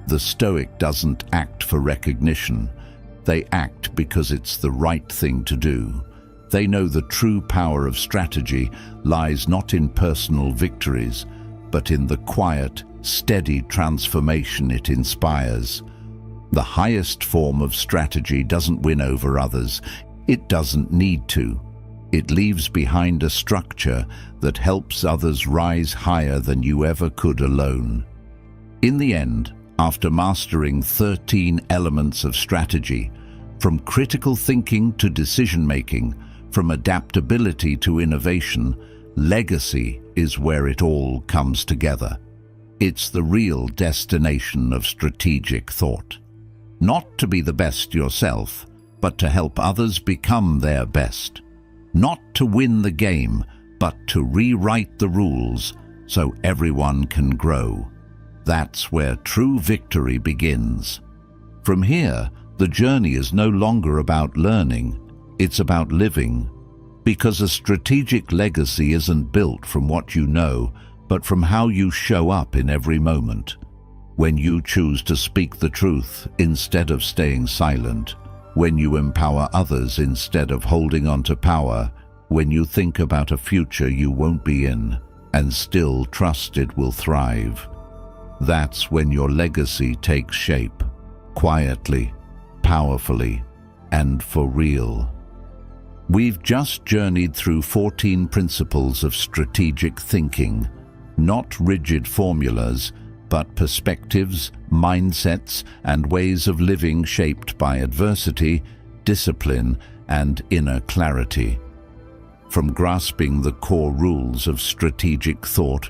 The Stoic doesn't act for recognition. They act because it's the right thing to do. They know the true power of strategy lies not in personal victories, but in the quiet, steady transformation it inspires. The highest form of strategy doesn't win over others. It doesn't need to. It leaves behind a structure that helps others rise higher than you ever could alone. In the end, after mastering 13 elements of strategy, from critical thinking to decision-making, From adaptability to innovation, legacy is where it all comes together. It's the real destination of strategic thought. Not to be the best yourself, but to help others become their best. Not to win the game, but to rewrite the rules so everyone can grow. That's where true victory begins. From here, the journey is no longer about learning, it's about living. Because a strategic legacy isn't built from what you know, but from how you show up in every moment. When you choose to speak the truth instead of staying silent, when you empower others instead of holding on to power, when you think about a future you won't be in and still trust it will thrive. That's when your legacy takes shape, quietly, powerfully, and for real. We've just journeyed through 14 principles of strategic thinking, not rigid formulas, but perspectives, mindsets, and ways of living shaped by adversity, discipline, and inner clarity. From grasping the core rules of strategic thought,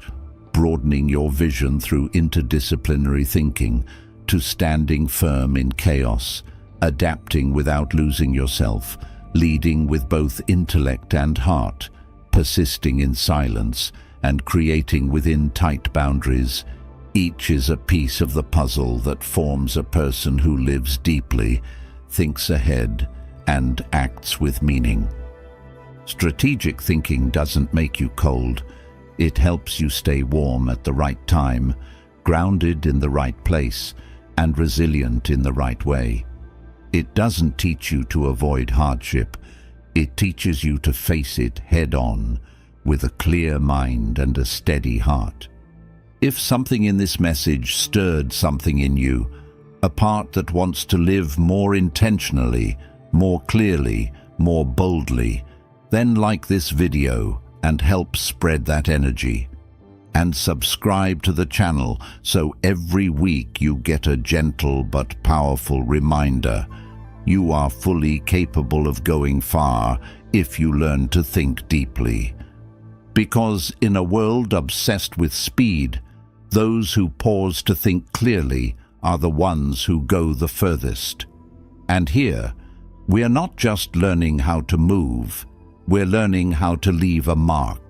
broadening your vision through interdisciplinary thinking, to standing firm in chaos, adapting without losing yourself, leading with both intellect and heart, persisting in silence, and creating within tight boundaries, each is a piece of the puzzle that forms a person who lives deeply, thinks ahead, and acts with meaning. Strategic thinking doesn't make you cold. It helps you stay warm at the right time, grounded in the right place, and resilient in the right way. It doesn't teach you to avoid hardship. It teaches you to face it head-on, with a clear mind and a steady heart. If something in this message stirred something in you, a part that wants to live more intentionally, more clearly, more boldly, then like this video and help spread that energy. And subscribe to the channel so every week you get a gentle but powerful reminder. You are fully capable of going far if you learn to think deeply. Because in a world obsessed with speed, those who pause to think clearly are the ones who go the furthest. And here, we are not just learning how to move, we're learning how to leave a mark.